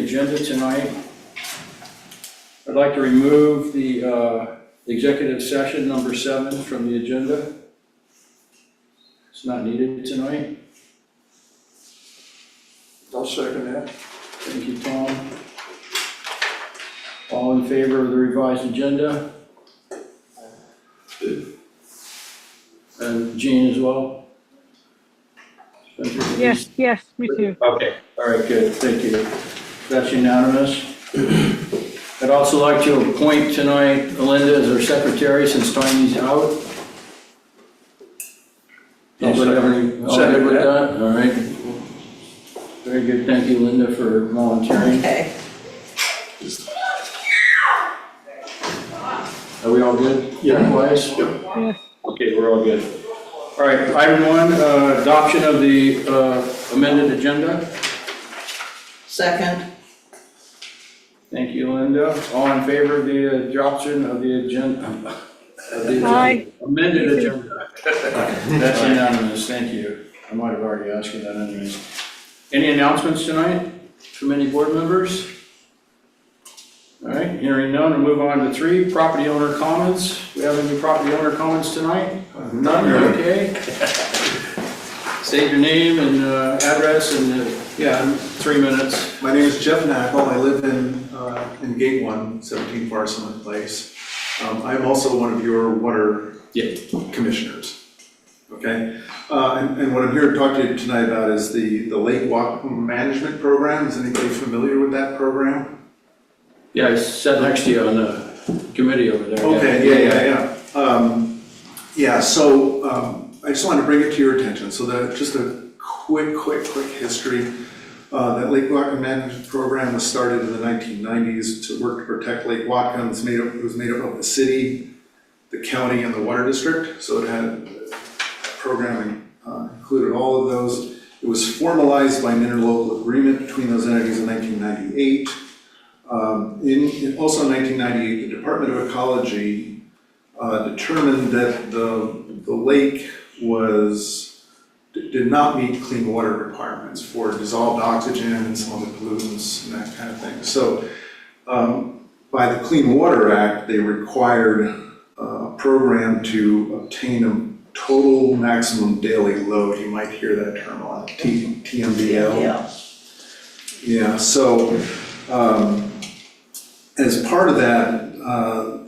agenda tonight. I'd like to remove the executive session number 7 from the agenda. It's not needed tonight. I'll second that. Thank you, Tom. All in favor of the revised agenda? And Jean as well? Spencer? Yes, me too. Okay, all right, good, thank you. That's unanimous. I'd also like to appoint tonight Linda as our secretary since Tiny's out. Anybody have any, all good with that? All right. Very good, thank you, Linda, for volunteering. Okay. Are we all good? Yeah. Wise? Yes. Okay, we're all good. All right, item 1, adoption of the amended agenda. Second. Thank you, Linda. All in favor of the adoption of the agenda? Aye. Amended agenda. That's unanimous, thank you. I might have already asked you that anyways. Any announcements tonight from any board members? All right, hearing none, we'll move on to 3, property owner comments. We have any property owner comments tonight? None, okay. State your name and address and, 3 minutes. My name is Jeff Knackle. I live in Gate 1, 17 Farson Place. I'm also one of your water commissioners. Okay, and what I'm here to talk to you tonight about is the Lake Walk Management Program. Is anybody familiar with that program? Yeah, I sat next to you on the committee over there. Okay, so I just wanted to bring it to your attention. So just a quick history. That Lake Watcom Management Program was started in the 1990s to work to protect Lake Watcom. It was made up of the city, the county, and the water district. So it had programming included all of those. It was formalized by an interlocal agreement between those entities in 1998. Also in 1998, the Department of Ecology determined that the lake did not meet clean water requirements for dissolved oxygen and some other pollutants and that kind of thing. So by the Clean Water Act, they required a program to obtain a total maximum daily load. You might hear that term a lot, TMDL. Yeah, so as part of that,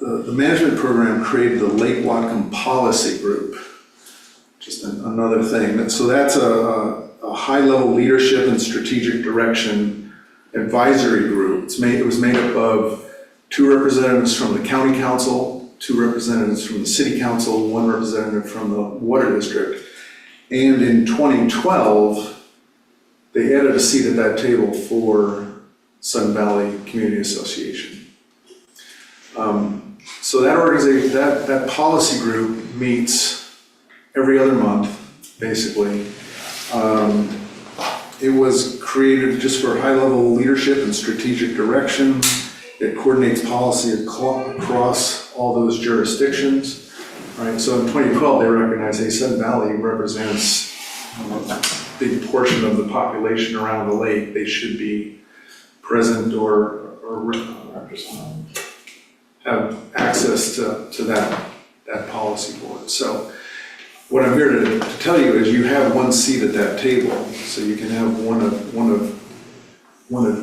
the management program created the Lake Watcom Policy Group. Just another thing. So that's a high-level leadership and strategic direction advisory group. It was made up of 2 representatives from the county council, 2 representatives from the city council, 1 representative from the water district. And in 2012, they added a seat at that table for Sun Valley Community Association. So that organization, that policy group meets every other month, basically. It was created just for high-level leadership and strategic direction. It coordinates policy across all those jurisdictions. Right? So in 2012, they recognized, hey, Sun Valley represents a big portion of the population around the lake. They should be present or have access to that policy board. So what I'm here to tell you is you have 1 seat at that table, so you can have one of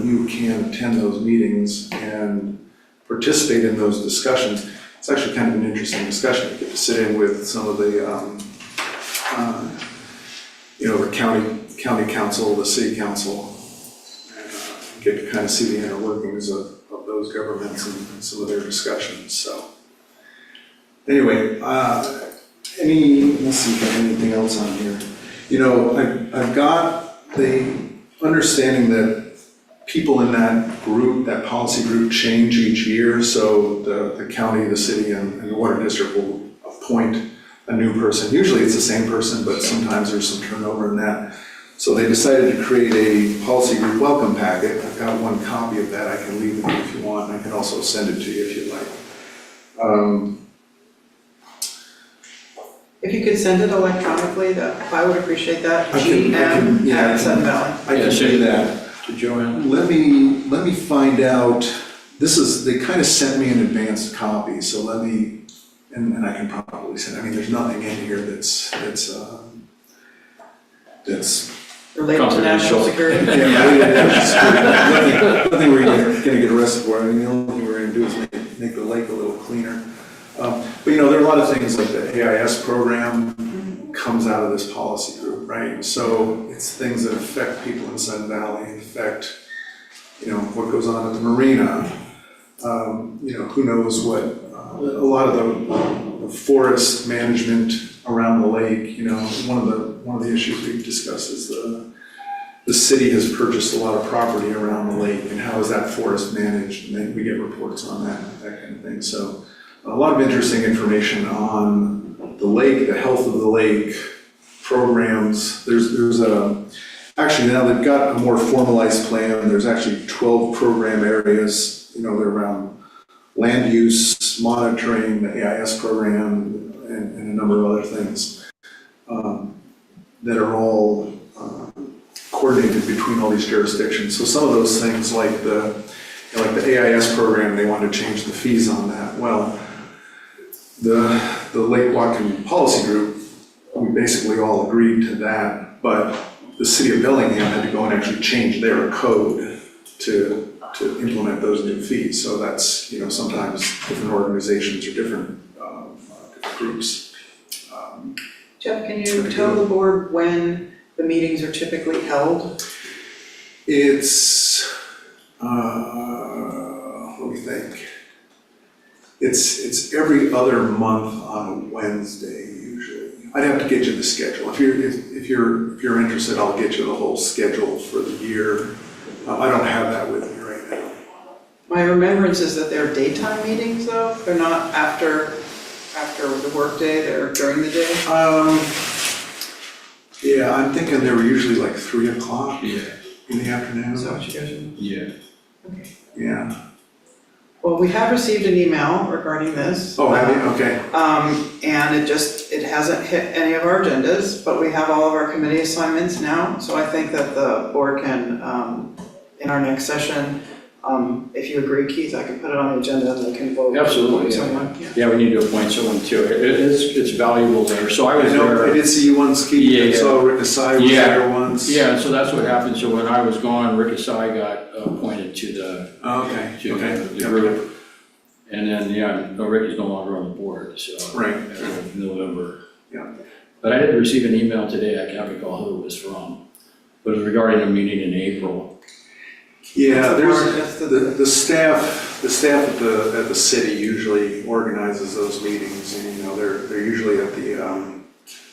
you can attend those meetings and participate in those discussions. It's actually kind of an interesting discussion. You get to sit in with some of the the county council, the city council, and get to kind of see the inner workings of those governments and some of their discussions. So anyway, let's see if I have anything else on here. I've got the understanding that people in that group, that policy group, change each year. So the county, the city, and the water district will appoint a new person. Usually it's the same person, but sometimes there's some turnover in that. So they decided to create a policy group welcome packet. I've got 1 copy of that I can leave with you if you want. I can also send it to you if you'd like. If you could send it electronically, I would appreciate that. I can GM@Sun Valley. I can do that. to Joanne? Let me find out, they kind of sent me an advanced copy, so let me, and I can probably send, I mean, there's nothing in here that's Related to national security? nothing we're gonna get arrested for. I mean, the only thing we're gonna do is make the lake a little cleaner. But there are a lot of things like the AIS program comes out of this policy group, right? So it's things that affect people in Sun Valley, affect, what goes on at the marina. Who knows what, a lot of the forest management around the lake, one of the issues we've discussed is the city has purchased a lot of property around the lake, and how is that forest managed? And then we get reports on that kind of thing. So a lot of interesting information on the lake, the health of the lake, programs. There's actually now they've got a more formalized plan. There's actually 12 program areas, they're around land use, monitoring, the AIS program, and a number of other things that are all coordinated between all these jurisdictions. So some of those things like the AIS program, they want to change the fees on that. Well, the Lake Watkin Policy Group, we basically all agreed to that, but the city of Bellingham had to go and actually change their code to implement those new fees. So that's, sometimes different organizations or different groups. Jeff, can you tell the board when the meetings are typically held? It's, let me think. It's every other month on a Wednesday usually. I'd have to get you the schedule. If you're interested, I'll get you the whole schedule for the year. I don't have that with me right now. My remembrance is that they're daytime meetings though? They're not after the workday, they're during the day? Yeah, I'm thinking they were usually like 3 o'clock in the afternoon. Is that what you guys are? Yeah. Okay. Yeah. Well, we have received an email regarding this. Oh, have you? Okay. And it hasn't hit any of our agendas, but we have all of our committee assignments now. So I think that the board can, in our next session, if you agree, Keith, I can put it on the agenda and they can vote. Absolutely, yeah. Someone. Yeah. Yeah, we need to appoint someone too. It's valuable there. So I was there. I did see you once, Keith. Yeah, I saw Rick Asai was there once. Yeah, so that's what happened. So when I was gone, Rick Asai got appointed to the group. And then, Rick is no longer on the board, so. Right. As of November. Yeah. But I did receive an email today, I can't recall who it was from, but it was regarding a meeting in April. Yeah, there's the staff at the city usually organizes those meetings, and they're usually at the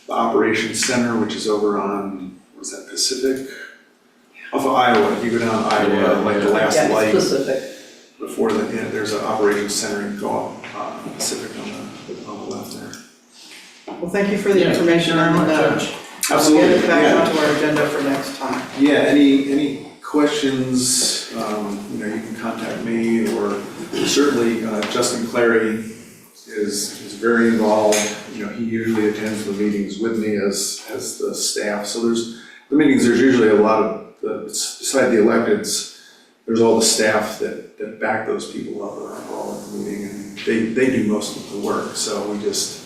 operations center, which is over on, what's that, Pacific? Off of Iowa, you go down Iowa, like the last light. Specific. Before there's an operations center, you go off Pacific on the left there. Well, thank you for the information and we'll Absolutely. get it back onto our agenda for next time. Yeah, any questions, you can contact me, or certainly Justin Clary is very involved. He usually attends the meetings with me as the staff. So there's usually a lot of, beside the electeds, there's all the staff that back those people up that are involved in the meeting, and they do most of the work. So we just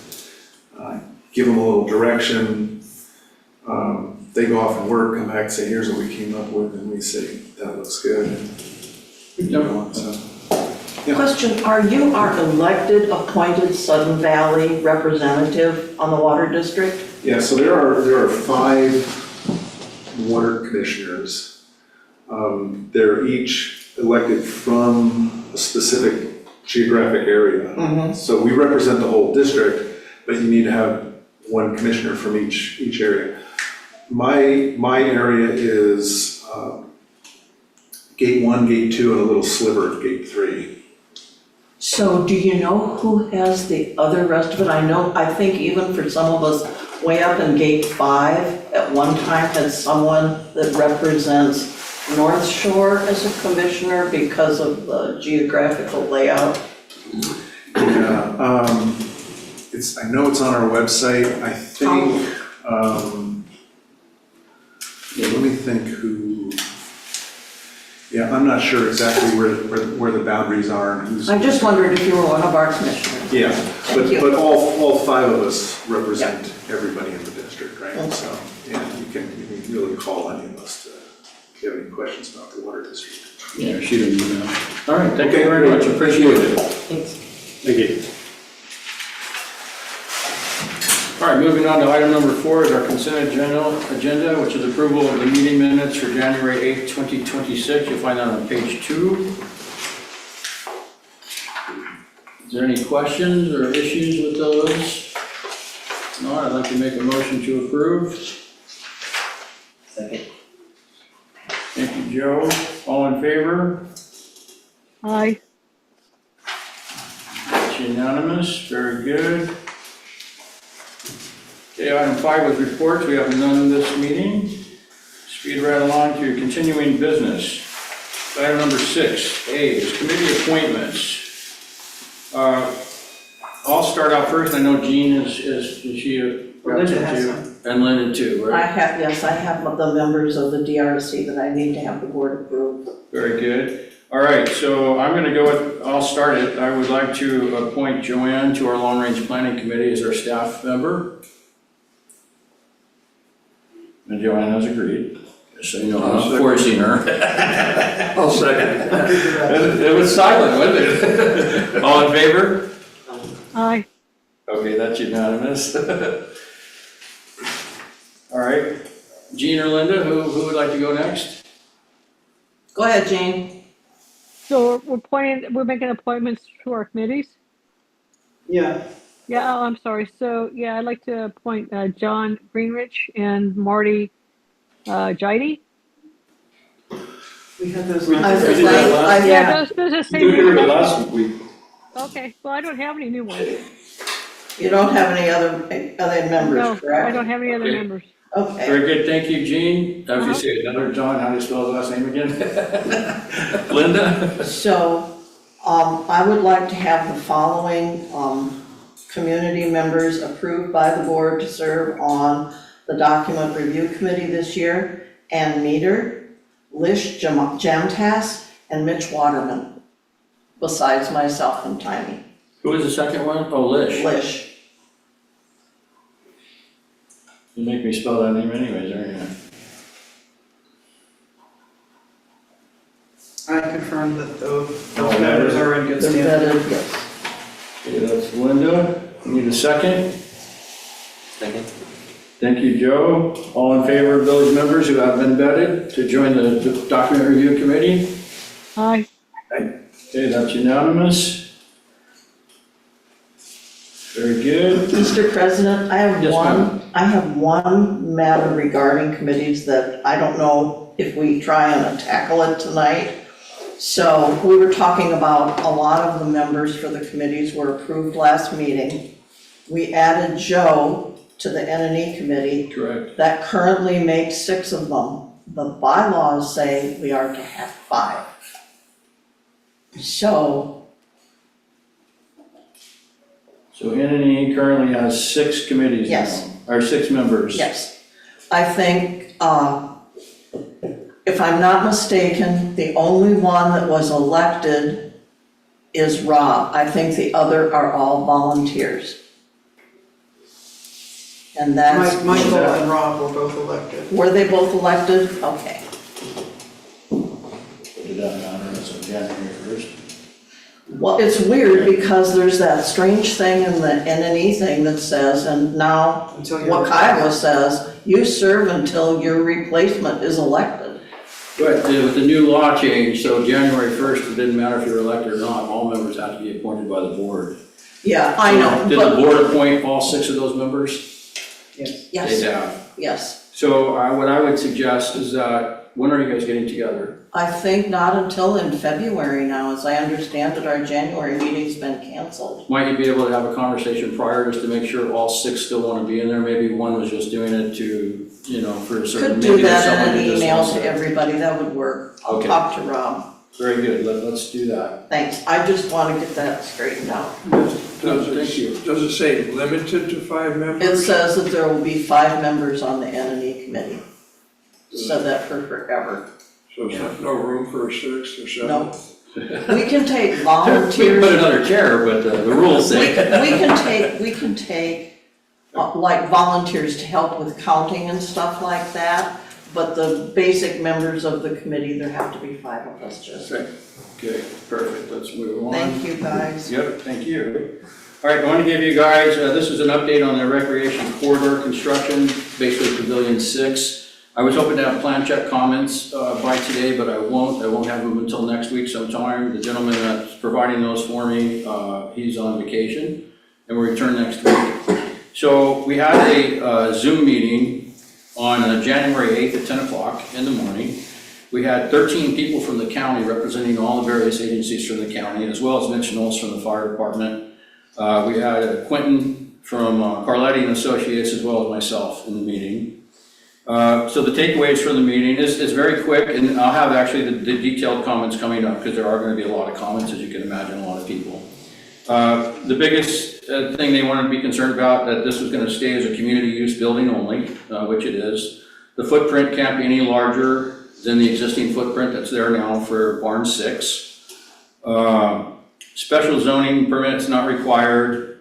give them a little direction. They go off and work, come back and say, here's what we came up with, and we say, that looks good. Yeah. Question, are you our elected, appointed Sudden Valley representative on the water district? Yeah, so there are 5 water commissioners. They're each elected from a specific geographic area. Mm-hmm. So we represent the whole district, but you need to have one commissioner from each area. My area is Gate 1, Gate 2, and a little sliver of Gate 3. So do you know who has the other rest of it? I think even for some of us, way up in Gate 5, at one time had someone that represents North Shore as a commissioner because of the geographical layout. Yeah, I know it's on our website. I think, let me think who. Yeah, I'm not sure exactly where the boundaries are and who's. I just wondered if you were one of our commissioners. Yeah, Thank you. but all five of us represent everybody in the district, right? Okay. So, yeah, you can really call any of us if you have any questions about the water district. Yeah, shoot an email. All right, thank you very much, appreciate it. Thanks. Thank you. All right, moving on to item number 4 is our consent agenda, which is approval of the meeting minutes for January 8th, 2026. You'll find that on page 2. Is there any questions or issues with those? No, I'd like to make a motion to approve. Second. Thank you, Joe. All in favor? Aye. It's unanimous, very good. Okay, item 5 was reports, we have none this meeting. Speed right along to continuing business. Item number 6, A, is committee appointments. I'll start out first, I know Jean is she a Linda has representative? And Linda too, I right? have, yes, I have the members of the DRC that I need to have the board approve. Very good. All right, so I'm gonna go with, I'll start it. I would like to appoint Joanne to our Long Range Planning Committee as our staff member. And Joanne has agreed, just so you know, I'm not forcing her. I'll second. It was silent, wasn't it? All in favor? Aye. Okay, that's unanimous. All right, Jean or Linda, who would like to go next? Go ahead, Jane. So we're making appointments to our committees? Yeah, Yeah, oh, I'm sorry. So, yeah, I'd like to appoint John Greenrich and Marty LGIT. we had those. We last- did that last- Yeah, those are the same. We did it ones. last week. Okay, well, I don't have any new ones. You don't have any other members, No, I correct? don't have any other Okay. members. Okay. Very good, thank you, Jean. Now, if you say another John, how do you spell his last name again? Linda? So, I would like to have the following, community members approved by the board to serve on the document review committee this year. Ann Meter, Lish Jamtas, and Mitch Waterman, besides myself and Tiny. Who was the second one? Oh, Lish. Lish. You make me spell that name anyways, aren't you? I confirm that those Oh, members are in good They're standing. vetted, yes. Okay, that's Linda. Need a second? Second. Thank you, Joe. All in favor of those members who have been vetted to join the document review committee? Aye. Okay, that's unanimous. Very good. Mr. President, I Yes, have one matter regarding committees that I don't know if we try and tackle it tonight. So we were talking about a lot of the members for the committees were approved last meeting. We added Joe to the N&E committee. Correct. That currently makes 6 of them. The bylaws say we are to have 5. So, So N&E currently has 6 committees now. Yes. Or 6 members. yes, I think, if I'm not mistaken, the only one that was elected is Rob. I think the other are all volunteers. And that's. Michael and Rob were both elected. Were they both elected? Okay. Put it down on as of January 1st. Well, it's weird because there's that strange thing in the N&E thing that says, and now Until you're. what Kiowa says, you serve until your replacement is elected. But with the new law change, so January 1st, it didn't matter if you were elected or not, all members have to be appointed by the board. Yeah, I know, Did but the board appoint all 6 of those members? Yes. yes, They have. yes. So what I would suggest is that, when are you guys getting together? I think not until in February now, as I understand it, our January meeting's been canceled. Might you be able to have a conversation prior just to make sure all 6 still want to be in there? Maybe one was just doing it to, for a certain. Could do maybe there's that someone in who an just email wants to everybody, that would work. I'll Okay. talk to Rob. Very good, let's do that. Thanks, I just want to get that straightened out. Thank you. Does it say limited to 5 members? It says that there will be 5 members on the N&E committee. Said that for forever. So there's no room for a sixth or seventh? No. We can take We can volunteers. put another chair, but the rules We say. can take, like volunteers to help with counting and stuff like that, but the basic members of the committee, there have to be 5 of us just. Okay, perfect, let's move on. Thank you, guys. Yep, thank you. All right, I want to give you guys, this is an update on the recreation corridor construction, basically Pavilion 6. I was hoping to have plan check comments by today, but I won't have them until next week sometime. The gentleman that's providing those for me, he's on vacation and will return next week. So we had a Zoom meeting on January 8th at 10 o'clock in the morning. We had 13 people from the county representing all the various agencies from the county, as well as Mitch Knowles from the fire department. We had Quentin from Carletti and Associates, as well as myself in the meeting. So the takeaways from the meeting is very quick, and I'll have actually the detailed comments coming up, because there are going to be a lot of comments, as you can imagine, a lot of people. The biggest thing they wanted to be concerned about, that this was going to stay as a community use building only, which it is. The footprint can't be any larger than the existing footprint that's there now for Barn 6. Special zoning permits not required.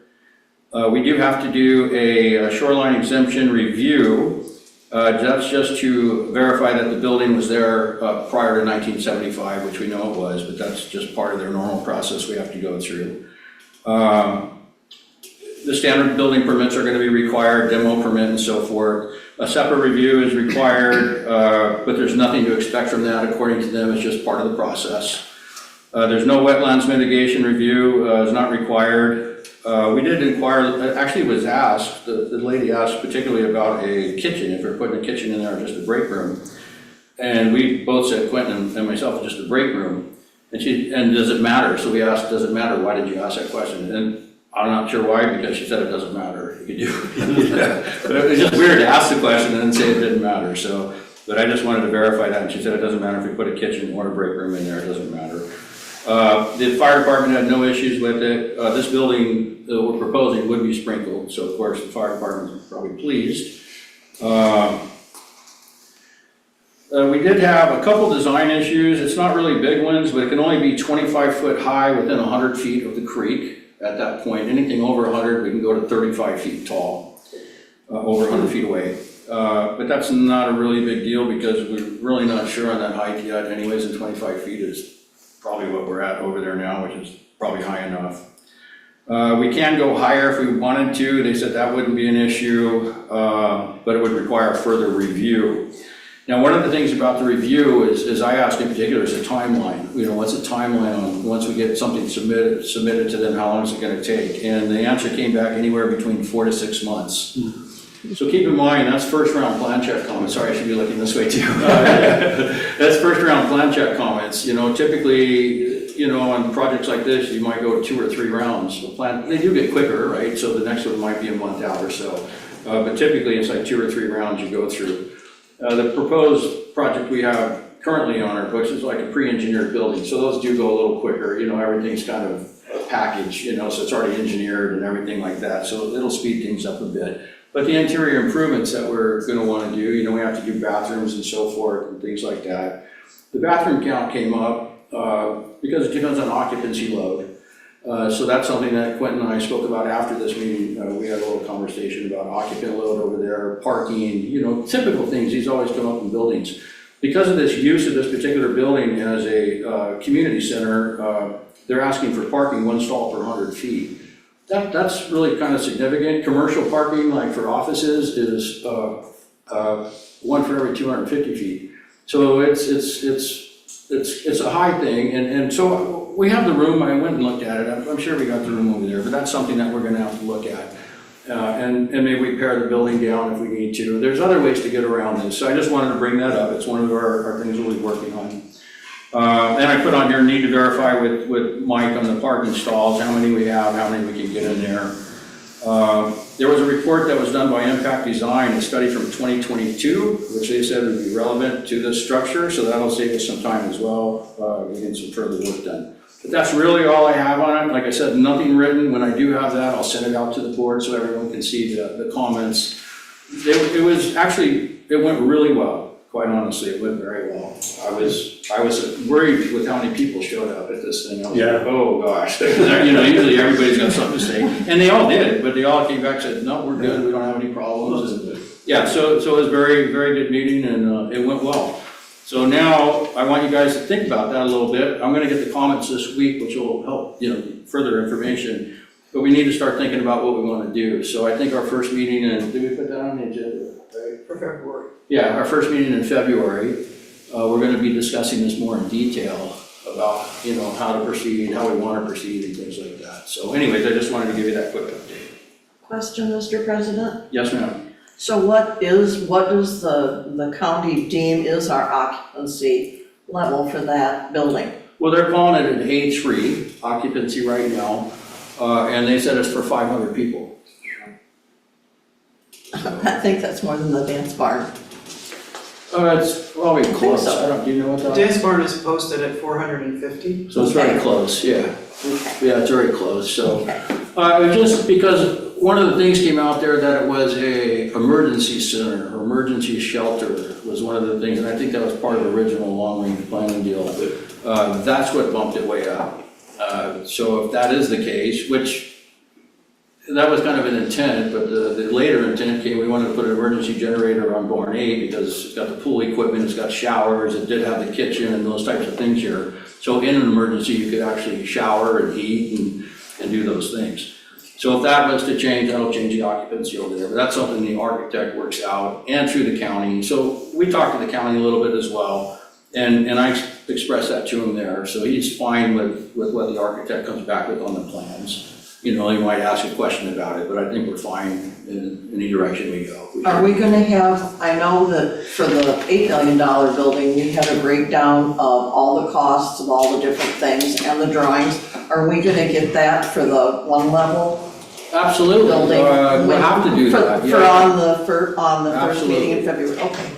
We do have to do a shoreline exemption review. That's just to verify that the building was there prior to 1975, which we know it was, but that's just part of their normal process we have to go through. The standard building permits are going to be required, demo permit and so forth. A separate review is required, but there's nothing to expect from that according to them. It's just part of the process. There's no wetlands mitigation review, is not required. We did inquire, actually it was asked, the lady asked particularly about a kitchen, if we're putting a kitchen in there or just a break room. And we both said, Quentin and myself, just a break room. And does it matter? So we asked, does it matter? Why did you ask that question? And I'm not sure why, because she said it doesn't matter. You could do But it was just weird to ask the question and then say it didn't matter. So, but I just wanted to verify that. And she said it doesn't matter if we put a kitchen or a break room in there, it doesn't matter. The fire department had no issues with it. This building that we're proposing would be sprinkled. So of course the fire department's probably pleased. We did have a couple design issues. It's not really big ones, but it can only be 25 foot high within 100 feet of the creek. At that point, anything over 100, we can go to 35 feet tall, over 100 feet away. But that's not a really big deal because we're really not sure on that height yet anyways, and 25 feet is probably what we're at over there now, which is probably high enough. We can go higher if we wanted to. They said that wouldn't be an issue, but it would require further review. Now, one of the things about the review is I asked in particular is a timeline. You know, what's the timeline on once we get something submitted to them, how long is it going to take? And the answer came back anywhere between 4 to 6 months. So keep in mind, that's first round plan check comments. Sorry, I should be looking this way too. That's first round plan check comments. You know, typically, you know, on projects like this, you might go 2 or 3 rounds. The plan, they do get quicker, right? So the next one might be a month out or so. But typically it's like 2 or 3 rounds you go through. The proposed project we have currently on our books is like a pre-engineered building. So those do go a little quicker. You know, everything's kind of a package, you know, so it's already engineered and everything like that. So it'll speed things up a bit. But the interior improvements that we're going to want to do, you know, we have to do bathrooms and so forth and things like that. The bathroom count came up because it depends on occupancy load. So that's something that Quentin and I spoke about after this meeting. We had a little conversation about occupant load over there, parking, you know, typical things. These always come up in buildings. Because of this use of this particular building as a community center, they're asking for parking 1 stall per 100 feet. That's really kind of significant. Commercial parking, like for offices, is 1 for every 250 feet. So it's a high thing, and so we have the room. I went and looked at it. I'm sure we got the room over there, but that's something that we're going to have to look at. And maybe we pare the building down if we need to. There's other ways to get around this, so I just wanted to bring that up. It's one of our things we'll be working on. And I put on here, need to verify with Mike on the parking stalls, how many we have, how many we can get in there. There was a report that was done by Impact Design, a study from 2022, which they said would be relevant to this structure, so that'll save us some time as well, getting some further work done. But that's really all I have on it. Like I said, nothing written. When I do have that, I'll send it out to the board so everyone can see the comments. It was actually, it went really well. quite honestly, it went very well. I was worried with how many people showed up at this thing. I was like, oh gosh. You know, usually everybody's got something to say, and they all did, but they all came back and said, no, we're good, we don't have any problems. And, yeah, so it was a very, very good meeting, and it went well. So now, I want you guys to think about that a little bit. I'm gonna get the comments this week, which will help, you know, further information. But we need to start thinking about what we wanna do. So I think our first meeting, and did we put that on the agenda? Right? For February. Yeah, our first meeting in February, we're gonna be discussing this more in detail about, you know, how to proceed, how we wanna proceed, and things like that. So anyways, I just wanted to give you that quick update. Question, Mr. President? Yes, ma'am? So what does the county deem is our occupancy level for that building? Well, they're calling it an A3 occupancy right now, and they said it's for 500 people. I think that's more than the dance barn. It's probably think close. so. Do you know what The that? dance barn is posted at 450. So it's very Okay. close, yeah. Okay. Yeah, it's very close, so. Okay. Just because one of the things came out there that it was a emergency center, or emergency shelter was one of the things, and I think that was part of the original long-range planning deal. That's what bumped it way up. So if that is the case, which that was kind of an intent, but the later intent came, we wanted to put an emergency generator on barn 8 because it's got the pool equipment, it's got showers, it did have the kitchen and those types of things here. So in an emergency, you could actually shower and eat and do those things. So if that was to change, that'll change the occupancy over there, but that's something the architect works out and through the county. So we talked to the county a little bit as well, and I expressed that to him there. So he's fine with what the architect comes back with on the plans. You know, he might ask a question about it, but I think we're fine in any direction we go. Are we gonna have, I know that for the $8 million building, we had a breakdown of all the costs of all the different things and the drawings. Are we gonna get that for the one level Absolutely, building? we'll have to do that, For yeah. on the first meeting in Absolutely. February, okay,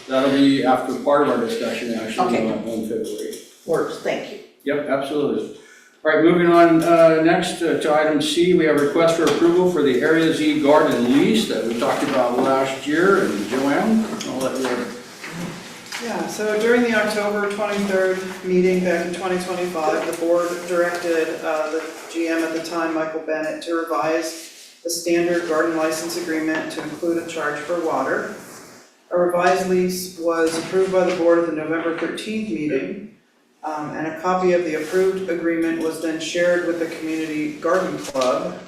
That'll be after part of our discussion actually Okay. on February. works, thank you. Yep, absolutely. All right, moving on, next to item C, we have a request for approval for the Area Z garden lease that we talked about last year, and Joanne, I'll let you. Yeah, so during the October 23rd meeting back in 2025, the board directed the GM at the time, Michael Bennett, to revise the standard garden license agreement to include a charge for water. A revised lease was approved by the board at the November 13th meeting, and a copy of the approved agreement was then shared with the Community Garden Club.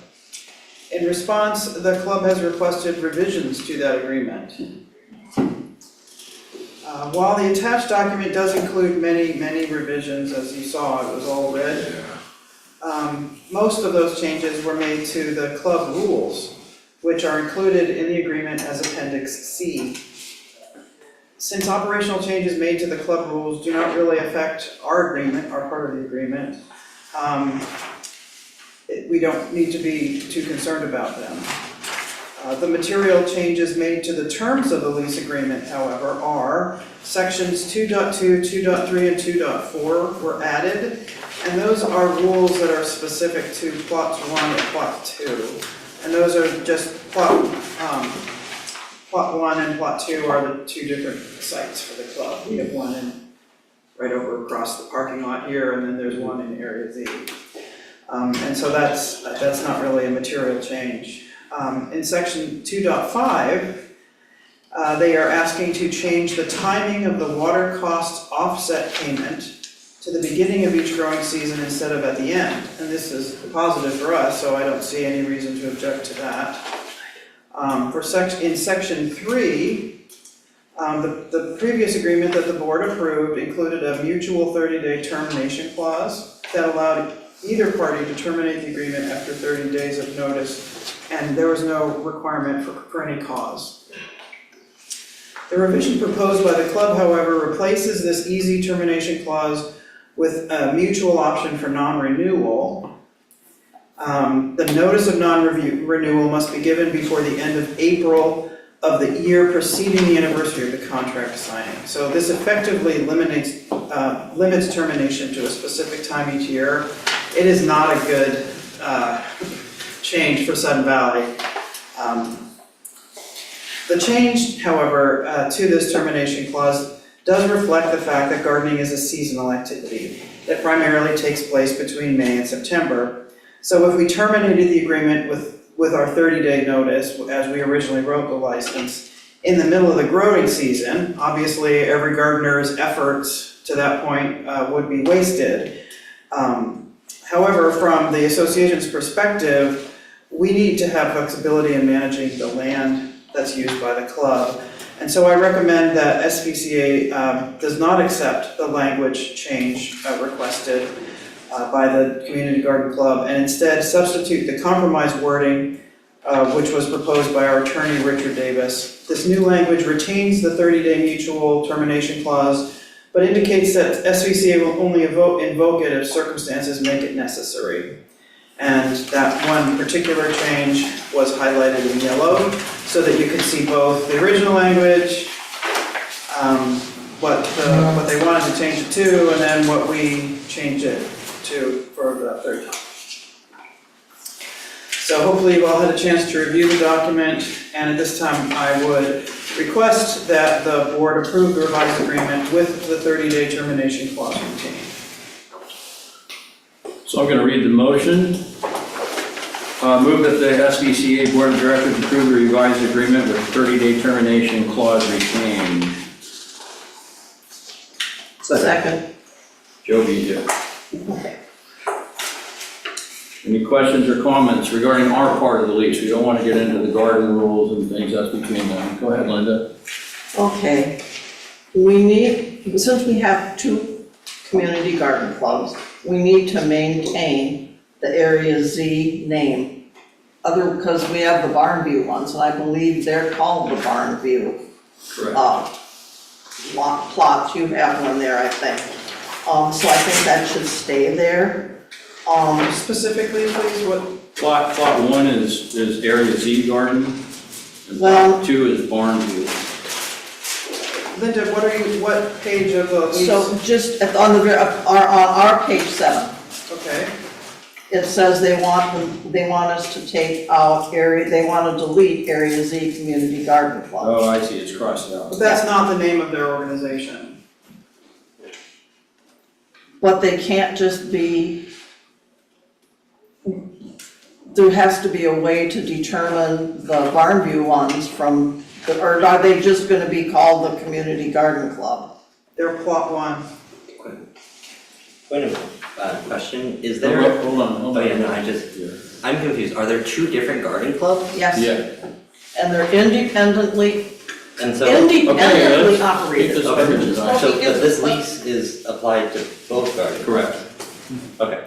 In response, the club has requested revisions to that agreement. While the attached document does include many revisions, as you saw, it was all red. Most of those changes were made to the club rules, which are included in the agreement as Appendix C. Since operational changes made to the club rules do not really affect our agreement, our part of the agreement, we don't need to be too concerned about them. The material changes made to the terms of the lease agreement, however, are sections 2.2, 2.3, and 2.4 were added, and those are rules that are specific to plots 1 and plot 2. And those are just plot 1 and plot 2 are the two different sites for the club. We have one right over across the parking lot here, and then there's one in Area Z. And so that's not really a material change. In section 2.5, they are asking to change the timing of the water cost offset payment to the beginning of each growing season instead of at the end. And this is positive for us, so I don't see any reason to object to that. In section 3, the previous agreement that the board approved included a mutual 30-day termination clause that allowed either party to terminate the agreement after 30 days of notice, and there was no requirement for any cause. The revision proposed by the club, however, replaces this easy termination clause with a mutual option for non-renewal. The notice of non-renewal must be given before the end of April of the year preceding the anniversary of the contract signing. So this effectively limits termination to a specific time each year. It is not a good The change, however, to this termination clause does reflect the fact that gardening is a seasonal activity that primarily takes place between May and September. So if we terminated the agreement with our 30-day notice, as we originally wrote the license, in the middle of the growing season, obviously every gardener's efforts to that point would be wasted. However, from the association's perspective, we need to have flexibility in managing the land that's used by the club. And so I recommend that SVCA does not accept the language change requested by the Community Garden Club, and instead substitute the compromise wording which was proposed by our attorney, Richard Davis. This new language retains the 30-day mutual termination clause, but indicates that SVCA will only invoke it if circumstances make it necessary. And that one particular change was highlighted in yellow so that you could see both the original language, what they wanted to change it to, and then what we changed it to for the third time. So hopefully you all had a chance to review the document, and at this time I would request that the board approve the revised agreement with the 30-day termination clause retained. So I'm gonna read the motion. Move that the SVCA Board of Directors approve the revised agreement with 30-day termination clause retained. Second. Joe beat you. Any questions or comments regarding our part of the lease? We don't want to get into the garden rules and things, that's between them. Go ahead, Linda. Okay, we need, since we have 2 community garden clubs, we need to maintain the Area Z name. Because we have the Barnview ones, and I believe they're called the Barnview Correct. plots, you have one there, I think. So I think that should stay there. Specifically, please, what, Plot 1 is Area Z Garden, and Well- Plot 2 is Barnview. Linda, what page of the lease? So just on our page 7, Okay, it says they want us to take out they want to delete Area Z Community Garden Club. Oh, I see, it's crossed out. but that's not the name of their organization. But they can't just be, there has to be a way to determine the Barnview ones from, or are they just gonna be called the Community Garden Club? They're plot 1. Wait a minute, question, is Hold there, on. oh yeah, no, Yeah. I'm confused, are there 2 different garden clubs? Yes. Yeah. And they're independently And so, operated. Keep this Okay. coverage, right? so but this lease is applied to both gardens? Correct. Okay,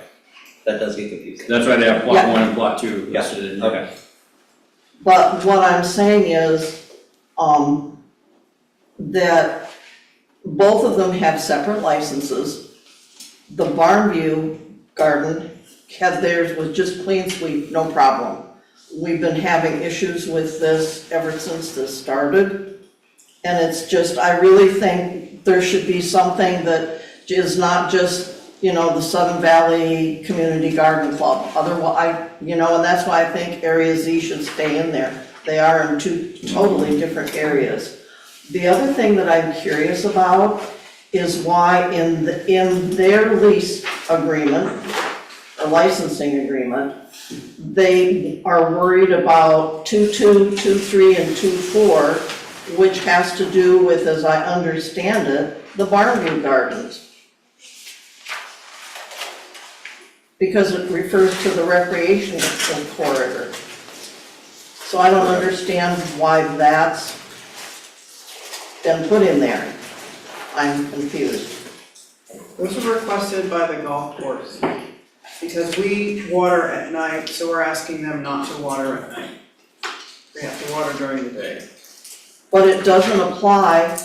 that does get confusing. That's why they have Plot Yeah. 1 and Plot 2 Yeah, listed in there. okay. But what I'm saying is, that both of them have separate licenses. The Barnview Garden had theirs was just clean sweep, no problem. We've been having issues with this ever since this started. And it's just, I really think there should be something that is not just, the Southern Valley Community Garden Club. Otherwise, and that's why I think Area Z should stay in there. They are in 2 totally different areas. The other thing that I'm curious about is why in their lease agreement, or licensing agreement, they are worried about 2.2, 2.3, and 2.4, which has to do with, as I understand it, the Barnview Gardens. Because it refers to the recreation corridor. So I don't understand why that's been put in there. I'm confused. Those were requested by the golf course, because we water at night, so we're asking them not to water at night. They have to water during the day. But it doesn't apply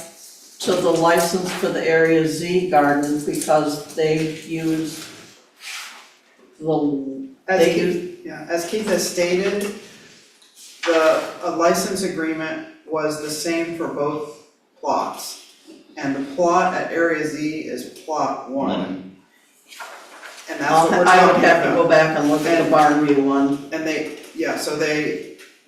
to the license for the Area Z gardens because they use As Keith has stated, a license agreement was the same for both plots. And the plot at Area Z is plot 1. And that's what we're I would talking have to go about. back and look at the Barnview one. And the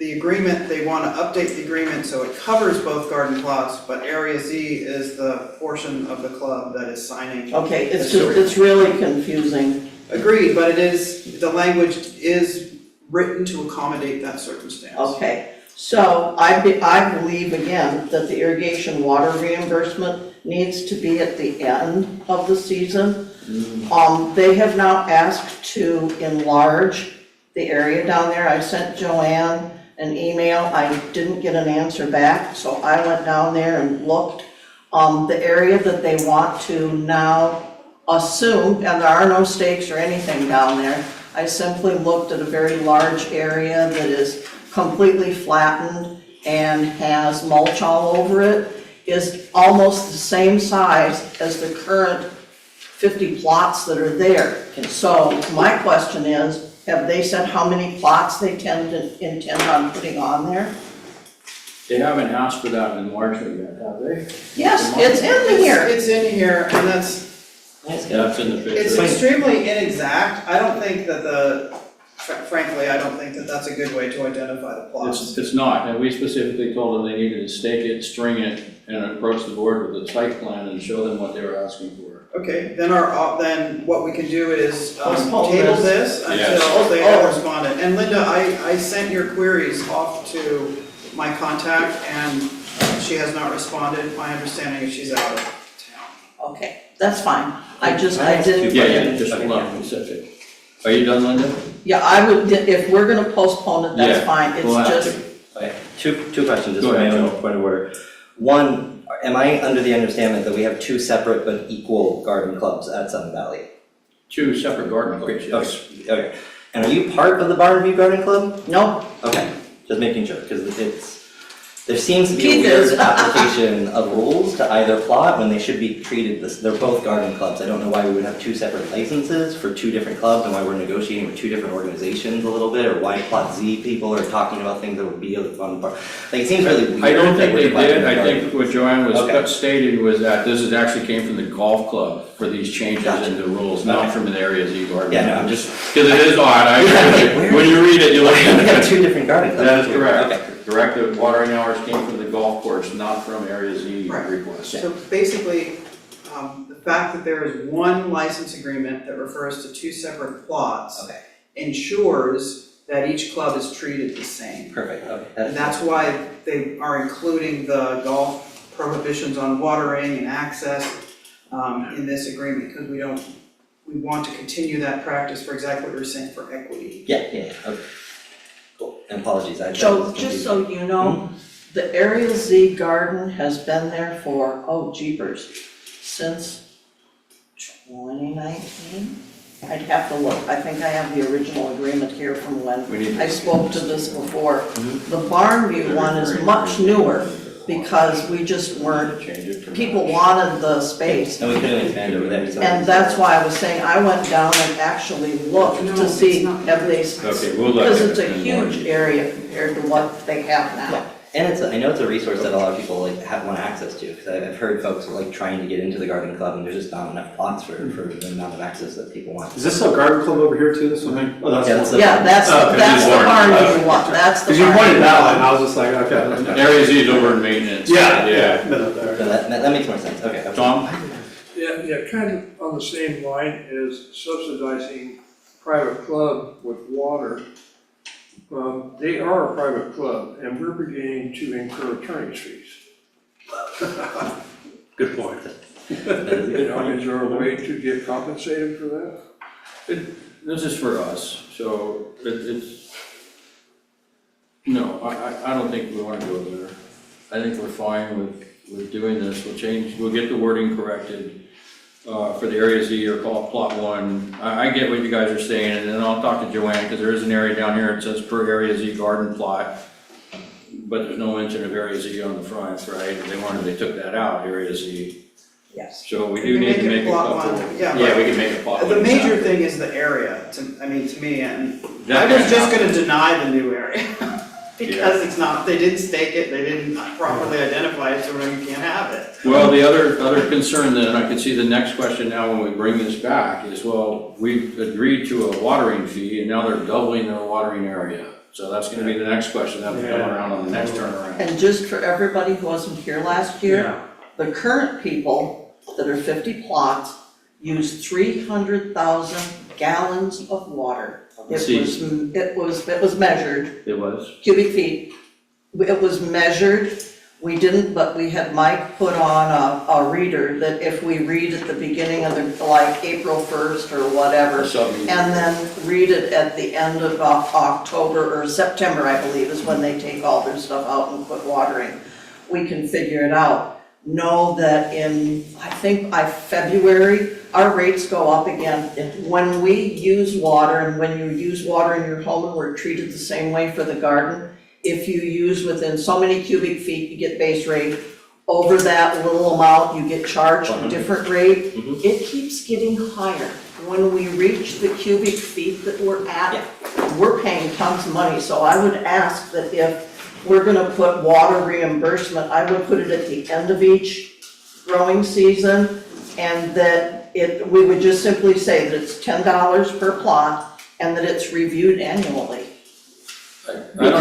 the agreement, they wanna update the agreement so it covers both garden plots, but Area Z is the portion of the club that is signing. Okay, it's really confusing. Agreed, but it is, the language is written to accommodate that circumstance. Okay, so I believe again that the irrigation water reimbursement needs to be at the end of the season. They have now asked to enlarge the area down there. I sent Joanne an email, I didn't get an answer back, so I went down there and looked. The area that they want to now assume, and there are no stakes or anything down there, I simply looked at a very large area that is completely flattened and has mulch all over it, is almost the same size as the current 50 plots that are there. So my question is, have they said how many plots they intend on putting on there? They haven't asked for that enlargement yet, have they? Yes, it's in here. It's in here, and that's That's in the It's picture. extremely inexact. I don't think that frankly, I don't think that that's a good way to identify the plots. It's not, and we specifically told them they needed to stake it, string it, and approach the board with a site plan and show them what they were asking for. Okay, then then what we can do is Postpone table this. this Yes. until they have responded. And Linda, I sent your queries off to my contact and she has not responded. My understanding is she's out of town. Okay, that's fine. I didn't. Yeah, just hold on one second. Are you done, Linda? Yeah, I would, if we're gonna postpone it, that's Yeah, fine. It's we'll have just, Okay, two questions, just Go for my ahead, own Joe. point of order. One, am I under the understanding that we have two separate but equal garden clubs at Sun Valley? Two separate garden clubs, yes. Okay, and are you part of the Barnview Garden Club? no, Okay, just making sure, because there seems to be a Keith weird is. application of rules to either plot when they should be treated they're both garden clubs. I don't know why we would have two separate licenses for two different clubs and why we're negotiating with two different organizations a little bit, or why Plot Z people are talking about things that would be on part. Like, it seems really weird. I don't think that they we're dividing did, the I garden. think what Joanne was Okay. stating was that this actually came from the golf club for these changes Gotcha. in the rules, not Okay. from the Area Z garden. Yeah, no, I'm just, Because it is odd, I agree with you. When you read it, you look we at have it. two different garden clubs. That is correct. Okay. Correct, the watering hours came from the golf course, not from Area Z Right. request. So basically, the fact that there is one license agreement that refers to two separate plots Okay. ensures that each club is treated the same. Perfect, okay. And that's why they are including the golf prohibitions on watering and access in this agreement, because we want to continue that practice for exactly what you were saying, for equity. Yeah, okay. Cool, and apologies, I. Joe, just so you know, the Area Z garden has been there for, oh jeepers, since 2019? I'd have to look, I think I have the original agreement here from when We need I to- spoke to this before. The Barnview one is much newer because we just weren't, Change it from- people wanted the space. And we couldn't expand over there, so. And that's why I was saying, I went down and actually looked to see, have they, Okay, we'll let. because it's a them- huge area compared to what they have now. Yeah, and I know it's a resource that a lot of people want access to, because I've heard folks trying to get into the garden club and there's just not enough plots for the amount of access that people want. Is this a garden club over here too, this one? Oh, that's Yeah, the that's one. Yeah, that's, Oh, okay, that's the just Barnview one, that's the Cause you Barnview pointed that one. one, I was just like, okay. Area Z is over in maintenance. Yeah. Been up there. So that makes more sense, okay. Tom? Yeah, kind of on the same line as subsidizing private club with water. They are a private club and we're beginning to incur attorney's fees. Good point. You know, is there a way to get compensated for that? This is for us, so it's, no, I don't think we want to go there. I think we're fine with doing this, we'll get the wording corrected for the Area Z or call it Plot 1. I get what you guys are saying, and then I'll talk to Joanne, because there is an area down here, it says per Area Z garden plot, but there's no mention of Area Z on the front, right? They took that out, Area Z. Yes. So we We do can need make to it make a Plot couple. 1, yeah, Yeah, but- we can make a Plot 1. The major exactly. thing is the area, to me, and That I was can't just happen. gonna deny the new area. Because it's not, they didn't stake it, they didn't properly identify it, so you can't have it. Well, the other concern then, I can see the next question now when we bring this back is, well, we've agreed to a watering fee and now they're doubling their watering area. So that's gonna be the next question, that will come around on the next turnaround. And just for everybody who wasn't here last year, Yeah. the current people that are 50 plots use 300,000 gallons of water. It was measured, It was? cubic feet. It was measured, we didn't, but we had Mike put on a reader that if we read at the beginning of the, like April 1st or whatever, and then read it at the end of October or September, I believe, is when they take all their stuff out and put watering. We can figure it out. Know that in, I think by February, our rates go up again. When we use water, and when you use water in your home, and we're treated the same way for the garden, if you use within so many cubic feet, you get base rate. Over that little amount, you get charged a different rate. It keeps getting higher. When we reach the cubic feet that we're at, we're paying tons of money. So I would ask that if we're gonna put water reimbursement, I would put it at the end of each growing season, and that we would just simply say that it's $10 per plot, and that it's reviewed annually. When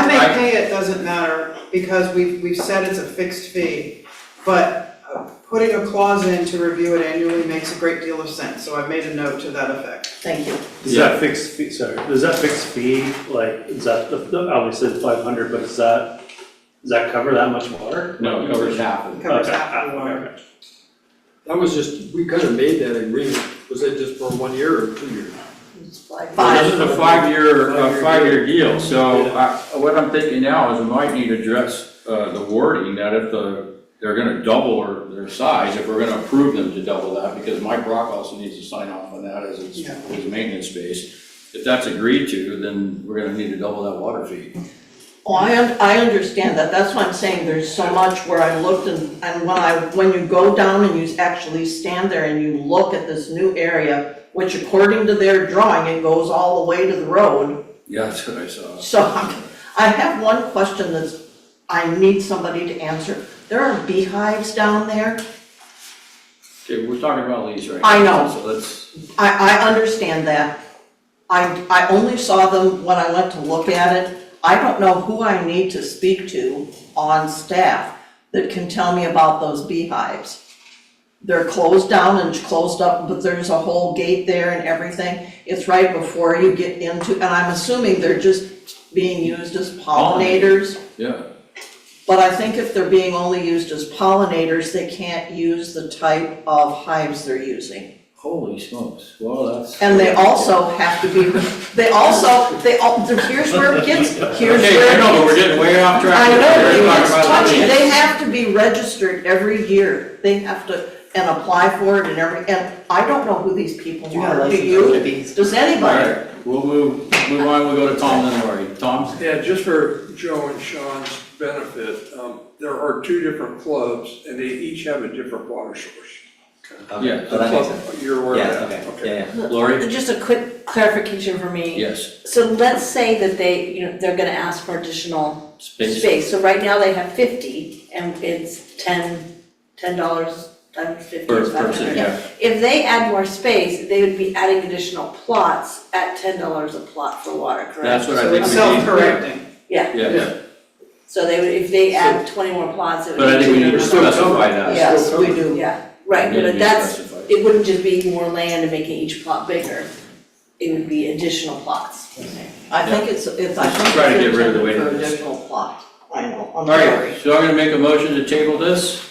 they pay it doesn't matter, because we've said it's a fixed fee, but putting a clause in to review it annually makes a great deal of sense, so I've made a note to that effect. Thank you. Does that fixed fee, does that fixed fee, like, is that, obviously it's 500, but does that cover that much water? No, it covers half of It it. covers Okay, half the water. okay. That was just, we could have made that agreement, was it just for 1 year or 2 years? It's like Well, this is a five-year Five-year deal, so what I'm thinking now is we might need to address the wording that if they're gonna double their size, if we're gonna approve them to double that, because Mike Brock also needs to sign off on that as his maintenance space. If that's agreed to, then we're gonna need to double that water fee. Oh, I understand that, that's why I'm saying there's so much where I looked and when you go down and you actually stand there and you look at this new area, which according to their drawing, it goes all the way to the road. Yeah, that's what I saw. So I have one question I need somebody to answer. There are beehives down there. Okay, we're talking about Lease right now. I know. So let's, I understand that. I only saw them when I went to look at it. I don't know who I need to speak to on staff that can tell me about those beehives. They're closed down and closed up, but there's a whole gate there and everything. It's right before you get into, and I'm assuming they're just being used as pollinators. yeah. But I think if they're being only used as pollinators, they can't use the type of hives they're using. Holy smokes, well, that's. And they also have to be, here's where it gets, here's Okay, where I it know, but we're gets. getting way off track. I know, We're talking it's about touchy, Lease. they have to be registered every year. They have to, and apply for it and I don't know who these people You got a are, do license you? for the bees? Does All anybody? right, we'll move on, we'll go to Tom then Lori. Tom? Yeah, just for Joe and Sean's benefit, there are two different clubs and they each have a different water source. Okay. Yeah. So that makes sense. You're aware Yeah, of that? okay, yeah, yeah. Lori? Just a quick clarification for me. Yes. So let's say that they're gonna ask for additional space. So right now they have 50 and it's $10 times 50 Per is 500. person, yeah. If they add more space, they would be adding additional plots at $10 a plot for water, correct? That's what I So think it's we need. self-correcting. Yeah, Yeah, so they would, if they add 20 more plots, it would be. but I think we need to $200. specify that. Yes, we do. Yeah, right, Need to but be that's, specified. it wouldn't just be more land and making each plot bigger. It would be additional plots. I think it's, I think Let's try to it's get rid of the intended for waiting list. additional plot. I know, I'm All sorry. right, so I'm gonna make a motion to table this.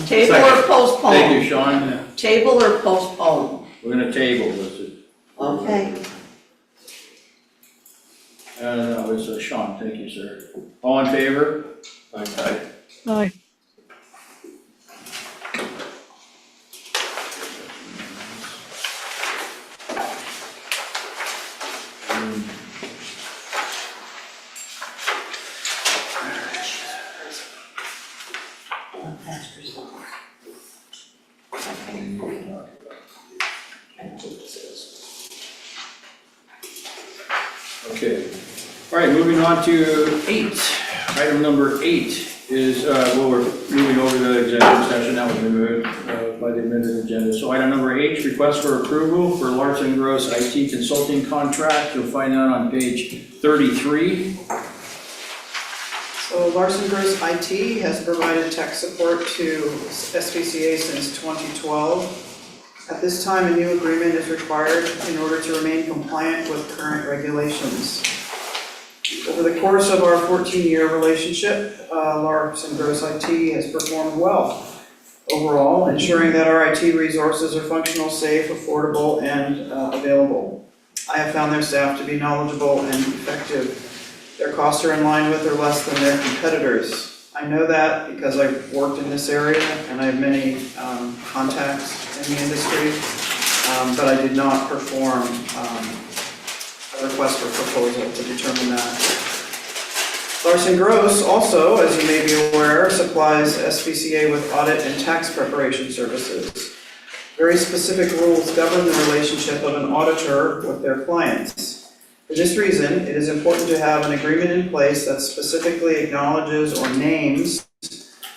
Table or postpone? Thank you, Sean. Table or postpone? We're gonna table this. Okay. No, it's Sean, thank you, sir. All in favor? Aye. Aye. Okay, all right, moving on to 8. Item number 8 is, well, we're moving over to the executive session, that was removed by the amended agenda. So item number H, request for approval for Larson Gross IT consulting contract. You'll find that on page 33. So Larson Gross IT has provided tech support to SPCA since 2012. At this time, a new agreement is required in order to remain compliant with current regulations. Over the course of our 14-year relationship, Larson Gross IT has performed well overall, ensuring that our IT resources are functional, safe, affordable, and available. I have found their staff to be knowledgeable and effective. Their costs are in line with or less than their competitors. I know that because I've worked in this area and I have many contacts in the industry, but I did not perform a request for proposal to determine that. Larson Gross also, as you may be aware, supplies SPCA with audit and tax preparation services. Very specific rules govern the relationship of an auditor with their clients. For this reason, it is important to have an agreement in place that specifically acknowledges or names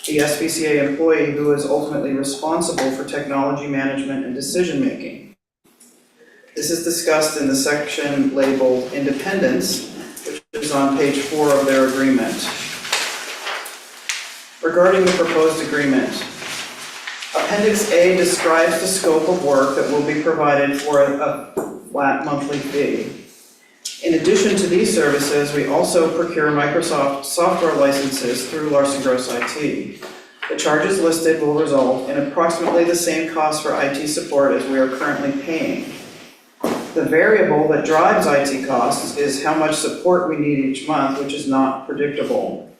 the SPCA employee who is ultimately responsible for technology management and decision-making. This is discussed in the section labeled Independence, which is on page 4 of their agreement. Regarding the proposed agreement, Appendix A describes the scope of work that will be provided for a flat monthly fee. In addition to these services, we also procure Microsoft software licenses through Larson Gross IT. The charges listed will result in approximately the same cost for IT support as we are currently paying. The variable that drives IT costs is how much support we need each month, which is not predictable.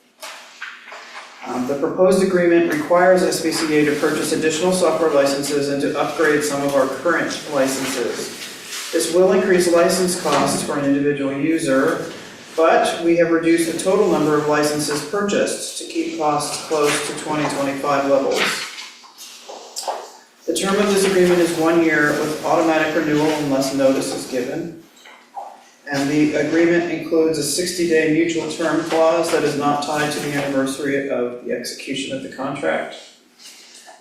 The proposed agreement requires SPCA to purchase additional software licenses and to upgrade some of our current licenses. This will increase license costs for an individual user, but we have reduced the total number of licenses purchased to keep costs close to 2025 levels. The term of this agreement is 1 year with automatic renewal unless notice is given. And the agreement includes a 60-day mutual term clause that is not tied to the anniversary of the execution of the contract.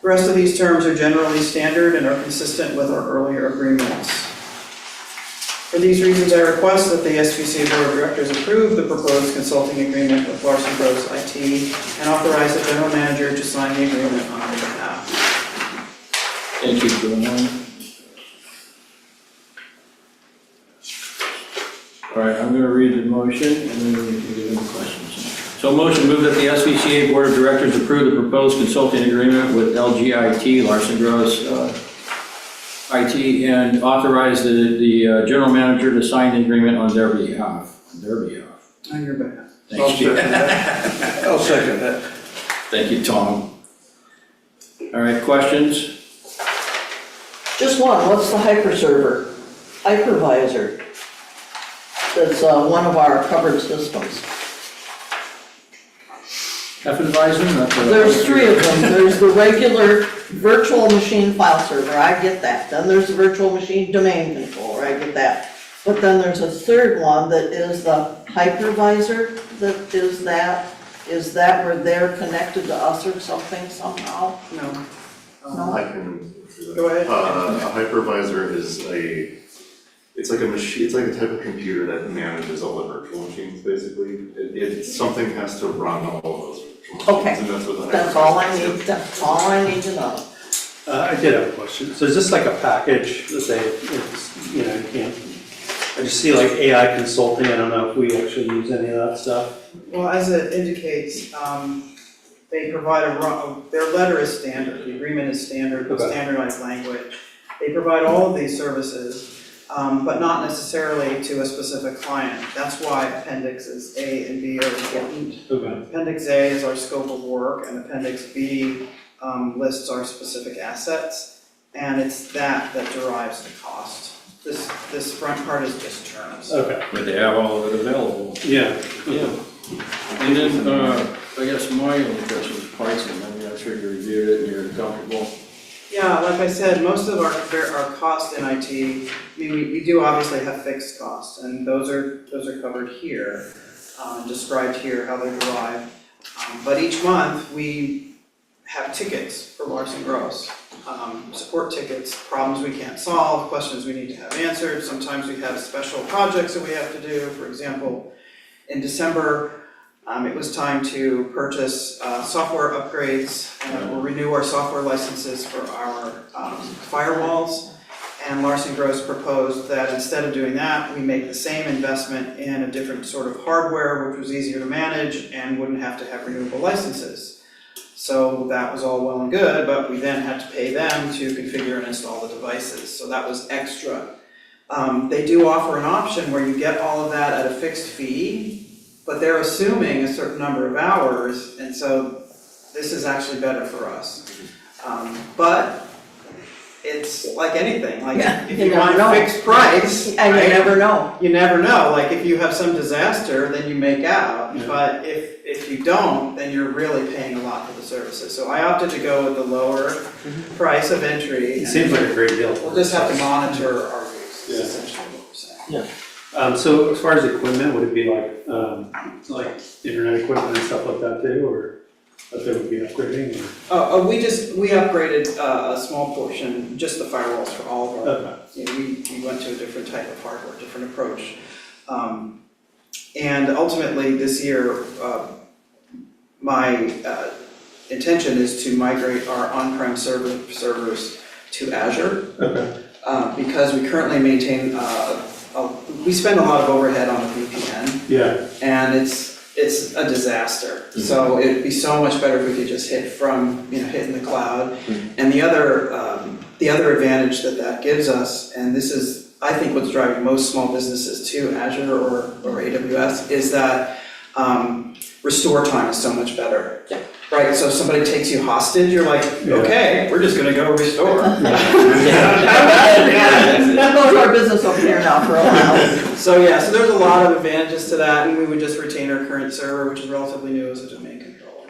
The rest of these terms are generally standard and are consistent with our earlier agreements. For these reasons, I request that the SPCA Board of Directors approve the proposed consulting agreement with Larson Gross IT and authorize the General Manager to sign the agreement on our behalf. Thank you, Joanne. All right, I'm going to read the motion and then we can get into questions. So motion move that the SPCA Board of Directors approve the proposed consulting agreement with LGIT, Larson Gross IT, and authorize the General Manager to sign the agreement on their behalf. On On your behalf. Thank you. I'll second that. Thank you, Tom. All right, questions? Just one, what's the hyperserver? Hypervisor. That's one of our covered systems. F-Advisor? There's 3 of them. There's the regular virtual machine file server, I get that. Then there's the virtual machine domain controller, I get that. But then there's a third one that is the hypervisor, is that where they're connected to us or something somehow? No. No? I can. Go ahead. A hypervisor is it's like a machine, it's like a type of computer that manages all the virtual machines, basically. Something has to run all of those virtual machines, Okay. and that's what the That's all I hypervisor is. need, that's all I need to know. I did have a question. So is this like a package that you can't, I just see like AI consulting, I don't know if we actually use any of that stuff. Well, as it indicates, they provide their letter is standard, the agreement is standard, Okay. standardized language. They provide all of these services, but not necessarily to a specific client. That's why Appendixes A and B are important. Okay. Appendix A is our scope of work, and Appendix B lists our specific assets, and it's that derives the cost. This front part is just terms. Okay. But they have all of it available. Yeah. Yeah. And then, I guess my only question is pricing. I mean, I'm sure you reviewed it and you're comfortable. Yeah, like I said, most of our cost in IT, I mean, we do obviously have fixed costs, and those are covered here, described here, how they derive. But each month, we have tickets for Larson Gross. Support tickets, problems we can't solve, questions we need to have answered. Sometimes we have special projects that we have to do. For example, in December, it was time to purchase software upgrades or renew our software licenses for our firewalls. And Larson Gross proposed that instead of doing that, we make the same investment in a different sort of hardware, which was easier to manage and wouldn't have to have renewable licenses. So that was all well and good, but we then had to pay them to configure and install the devices, so that was extra. They do offer an option where you get all of that at a fixed fee, but they're assuming a certain number of hours, and so this is actually better for us. But it's like anything, like Yeah, if you you never want know. a fixed price, And you right? never know. You never know, like if you have some disaster, then you make out, Yeah. but if you don't, then you're really paying a lot for the services. So I opted to go with the lower price of entry. It seems like a great deal. We'll just have to monitor our use, Yeah. is essentially what we're saying. So as far as equipment, would it be like internet equipment and stuff like that too, or that they would be upgrading? We upgraded a small portion, just the firewalls for all of our, Okay. you know, we went to a different type of hardware, different approach. And ultimately this year, my intention is to migrate our on-prem servers to Azure. Okay. Because we currently maintain, we spend a lot of overhead on a VPN, Yeah, and it's a disaster. So it'd be so much better if we could just hit in the cloud. And the other advantage that gives us, and this is, I think, what's driving most small businesses to Azure or AWS, is that restore time is so much better. Yeah. Right, so if somebody takes you hostage, you're like, okay, we're just gonna go restore. That goes our business over here now for a while. So so there's a lot of advantages to that, and we would just retain our current server, which is relatively new as a domain controller.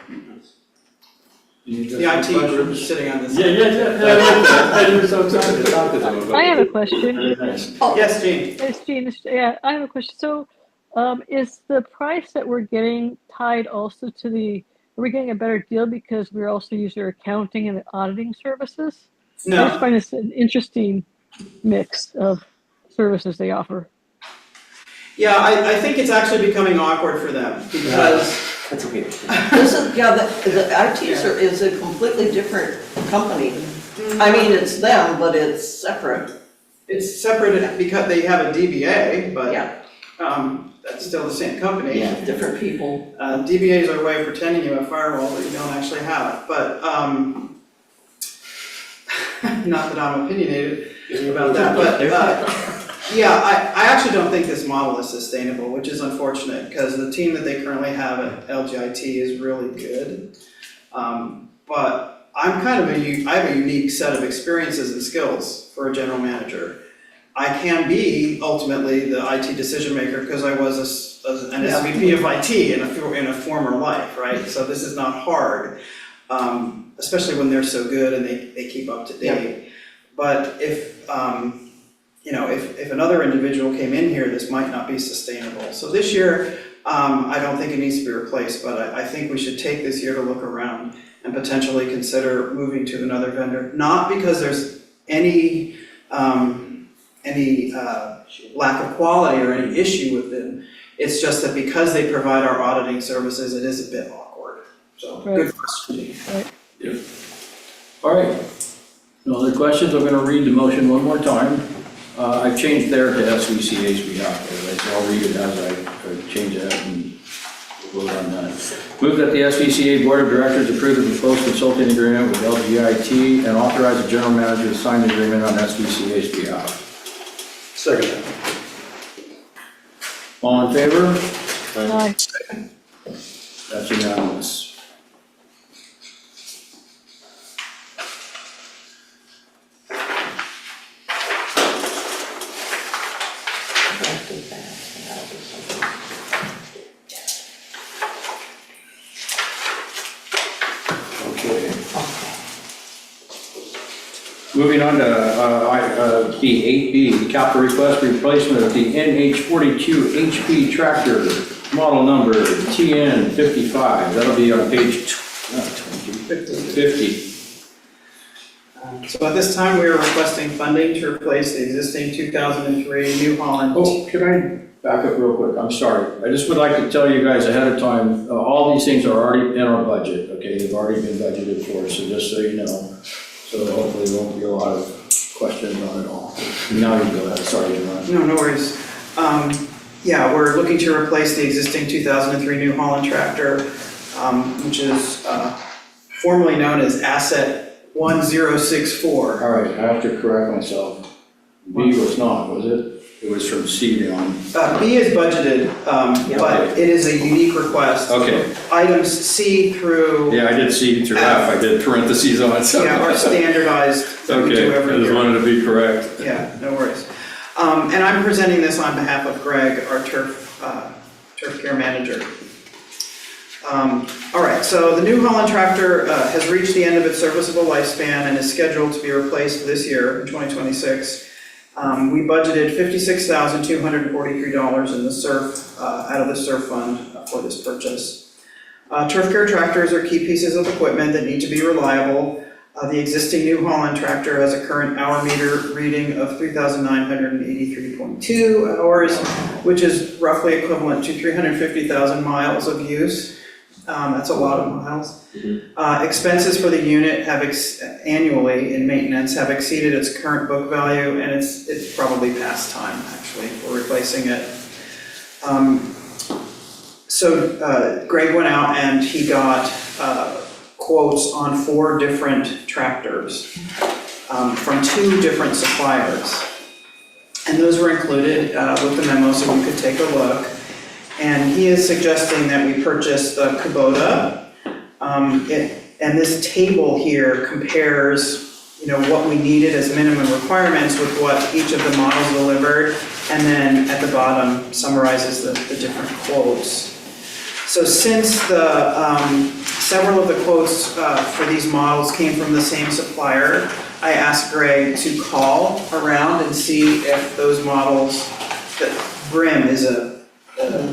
The IT group is sitting on this. I'm so excited to talk to them about it. I have a question. Very nice. Yes, Gene? It's Jean, yeah, I have a question. So, is the price that we're getting tied also to are we getting a better deal because we're also using their accounting and auditing services? I just No, find this an interesting mix of services they offer. yeah, I think it's actually becoming awkward for them, because That's okay. This is, the IT is a completely different company. I mean, it's them, but it's separate. it's separate because they have a DBA, but Yeah, that's still the same company. yeah, different people. DBA is our way of pretending you have firewall, but you don't actually have it, but, not that I'm opinionated about that, but, I actually don't think this model is sustainable, which is unfortunate, because the team that they currently have at LGIT is really good. But I'm kind of I have a unique set of experiences and skills for a general manager. I can be ultimately the IT decision maker because I was an SVP of IT in a former life, right? So this is not hard, especially when they're so good and they keep up to date. But if another individual came in here, this might not be sustainable. So this year, I don't think it needs to be replaced, but I think we should take this year to look around and potentially consider moving to another vendor. Not because there's any lack of quality or any issue with them. It's just that because they provide our auditing services, it is a bit awkward. So, good question. All right. No other questions? I'm gonna read the motion one more time. I've changed there to SVCA's behalf, so I'll read it as I change that and we'll vote on that. Move that the SVCA Board of Directors approve the proposed consulting agreement with LGIT and authorize the general manager to sign the agreement on SVCA's behalf. second. All in favor? Aye. That's unanimous. Okay. Moving on to the 8B, capital request replacement of the NH42 HP tractor, model number TN55. That'll be on page 20. 50. So at this time, we are requesting funding to replace the existing 2003 New Holland. Oh, can I back up real quick? I'm sorry. I just would like to tell you guys ahead of time, all these things are already in our budget, okay? They've already been budgeted for, so just so you know. So hopefully there won't be a lot of questions on it all. Now you go ahead, sorry, John. No worries. Yeah, we're looking to replace the existing 2003 New Holland tractor, which is formerly known as Asset 1064. All right, I have to correct myself. B was not, was it? It was from C down. B is budgeted, but it is a unique request. Okay. Items C through, Yeah, I did C through F, I did parentheses on it, so. yeah, are standardized that we do Okay, every I just year. wanted to be correct. Yeah, no worries. And I'm presenting this on behalf of Greg, our turf care manager. All right, so the New Holland tractor has reached the end of its serviceable lifespan and is scheduled to be replaced this year in 2026. We budgeted $56,243 in the SURF, out of the SURF fund for this purchase. Turf care tractors are key pieces of equipment that need to be reliable. The existing New Holland tractor has a current hour meter reading of 3,983.2 hours, which is roughly equivalent to 350,000 miles of use. That's a lot of miles. Expenses for the unit have annually in maintenance have exceeded its current book value, and it's probably past time actually for replacing it. So Greg went out and he got quotes on 4 different tractors from 2 different suppliers, and those were included with the memo, so we could take a look. And he is suggesting that we purchase the Kubota. And this table here compares, what we needed as minimum requirements with what each of the models delivered, and then at the bottom summarizes the different quotes. So since several of the quotes for these models came from the same supplier, I asked Greg to call around and see if those models, that Brim is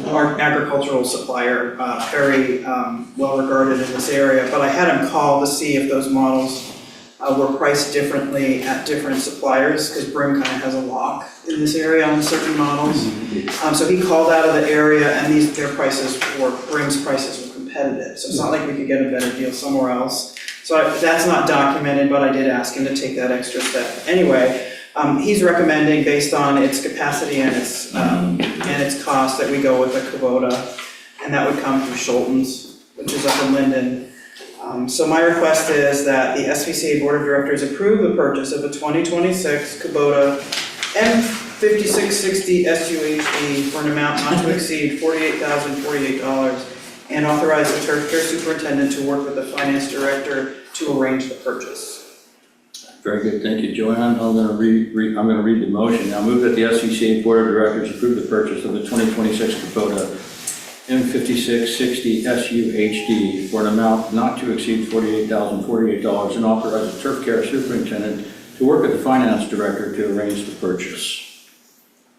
our agricultural supplier, very well regarded in this area, but I had him call to see if those models were priced differently at different suppliers, because Brim kind of has a lock in this area on certain models. So he called out of the area, and Brim's prices were competitive, so it's not like we could get a better deal somewhere else. So that's not documented, but I did ask him to take that extra step. Anyway, he's recommending, based on its capacity and its cost, that we go with a Kubota, and that would come through Schulten's, which is up in Linden. So my request is that the SVCA Board of Directors approve the purchase of a 2026 Kubota M5660 SUHD for an amount not to exceed $48,048, and authorize the turf care superintendent to work with the finance director to arrange the purchase. Very good, thank you, Joanne. I'm gonna read the motion. Now move that the SVCA Board of Directors approve the purchase of the 2026 Kubota M5660 SUHD for an amount not to exceed $48,048, and authorize the turf care superintendent to work with the finance director to arrange the purchase.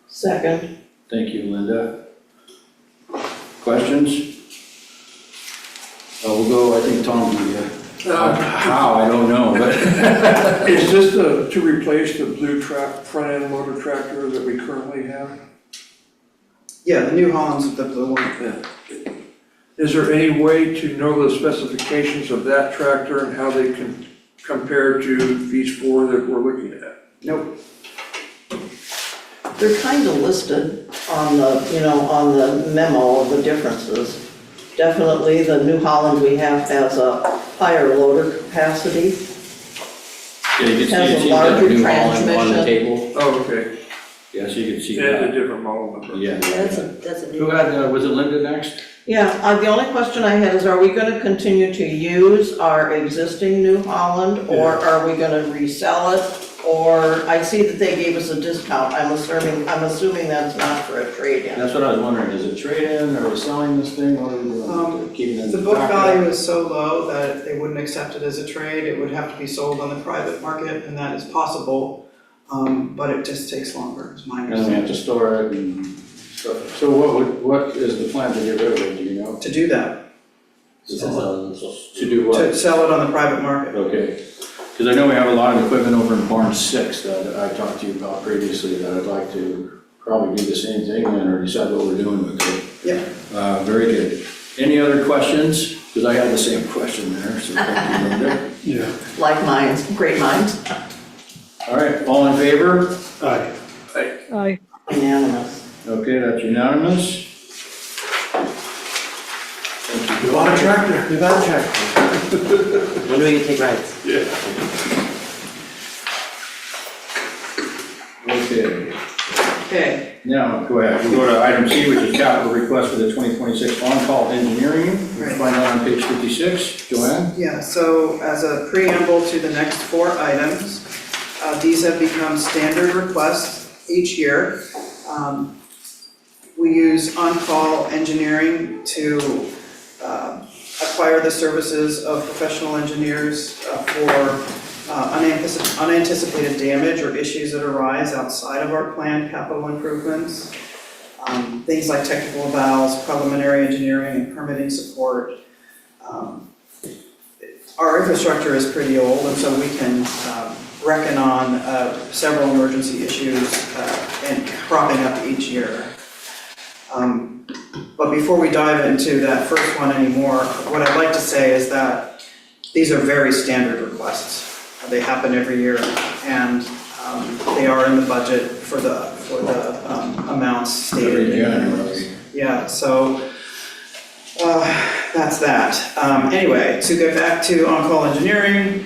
Second. Thank you, Linda. Questions? We'll go, I think Tom, how, I don't know, but. Is this to replace the blue front end loader tractor that we currently have? Yeah, the New Holland's the blue one. Is there any way to know the specifications of that tractor and how they can compare to these 4 that we're looking at? Nope. They're kind of listed on the, on the memo of the differences. Definitely, the New Holland we have has a higher loader capacity. Yeah, you can Has a see that larger New Holland on the transmission. table. Oh, okay. Yes, you can see And a that. different model number. Yeah. That's a Who had, was it Linda next? Yeah, the only question I had is, are we gonna continue to use our existing New Holland, or are we gonna resell it? Or, I see that they gave us a discount, I'm assuming that's not for a trade-in. That's what I was wondering, is it trade-in, are we selling this thing, what are we doing? Keeping it in The book tractor? value is so low that they wouldn't accept it as a trade. It would have to be sold on the private market, and that is possible, but it just takes longer, is my And we have understanding. to store it and stuff. So what is the plan to get rid of it, do you know? To do that, To do what? to sell it on the private market. Okay, because I know we have a lot of equipment over in Barn 6 that I talked to you about previously that I'd like to probably do the same thing then, or decide what we're doing with it. Yep. Very good. Any other questions? Because I had the same question there, so thank you, Linda. Yeah. Like minds, great minds, All right, all in favor? Aye. I, unanimous. Okay, that's unanimous. Thank you. You bought a tractor. You bought a tractor. When do we get to take rides? Okay, Okay, now, go ahead. We'll go to item C, which is capital request for the 2026 on-call engineering. You can find that on page 56. Joanne? yeah, so as a preamble to the next 4 items, these have become standard requests each year. We use on-call engineering to acquire the services of professional engineers for unanticipated damage or issues that arise outside of our planned capital improvements. Things like technical evals, preliminary engineering, and permitting support. Our infrastructure is pretty old, and so we can reckon on several emergency issues and cropping up each year. But before we dive into that first one anymore, what I'd like to say is that these are very standard requests. They happen every year, and they are in the budget for the amounts stated. Very January. Yeah, so that's that. Anyway, to get back to on-call engineering,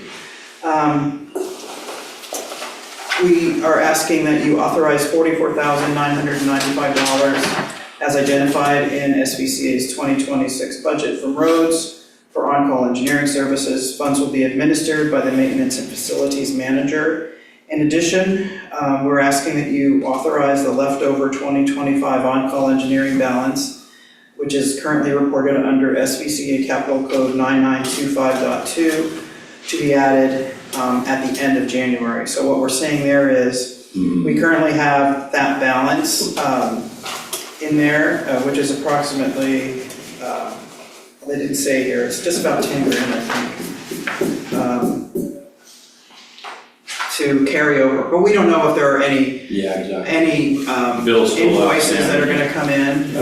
we are asking that you authorize $44,995 as identified in SVCA's 2026 budget from roads for on-call engineering services. Funds will be administered by the maintenance and facilities manager. In addition, we're asking that you authorize the leftover 2025 on-call engineering balance, which is currently reported under SVCA Capital Code 9925.2, to be added at the end of January. So what we're saying there is, we currently have that balance in there, which is approximately, they didn't say here, it's just about 10 grand, I think, to carry over. But we don't know if there are any Bills still invoices that are outstanding. gonna come in.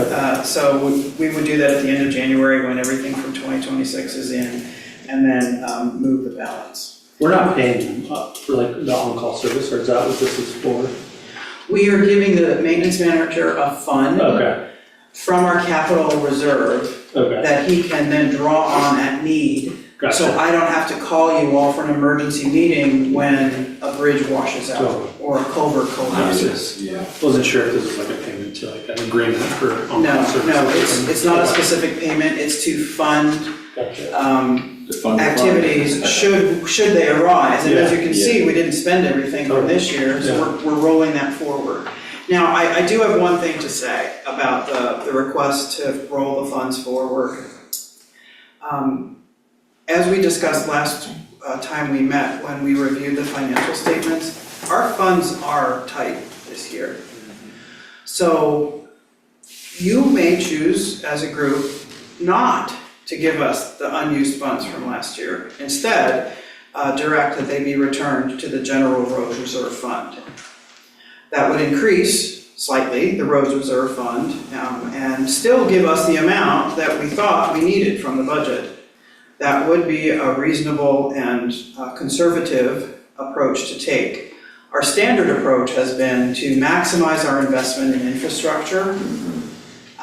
So we would do that at the end of January when everything from 2026 is in, and then move the balance. We're not paying them for like the on-call service, or is that what this is for? We are giving the maintenance manager a fund Okay, from our capital reserve okay, that he can then draw on at need. So gotcha. I don't have to call you all for an emergency meeting when a bridge washes out Totally. or a culvert collapses. Yeah. Wasn't sure if this was like a payment to like an agreement for on-call services. No, it's not a specific payment, it's to fund Gotcha. To fund the activities should they arise. And as you can Yeah. see, we didn't spend everything from this year, so we're rolling that forward. Now, I do have one thing to say about the request to roll the funds forward. As we discussed last time we met, when we reviewed the financial statements, our funds are tight this year. So you may choose as a group not to give us the unused funds from last year. Instead, direct that they be returned to the general roads reserve fund. That would increase slightly the roads reserve fund and still give us the amount that we thought we needed from the budget. That would be a reasonable and conservative approach to take. Our standard approach has been to maximize our investment in infrastructure.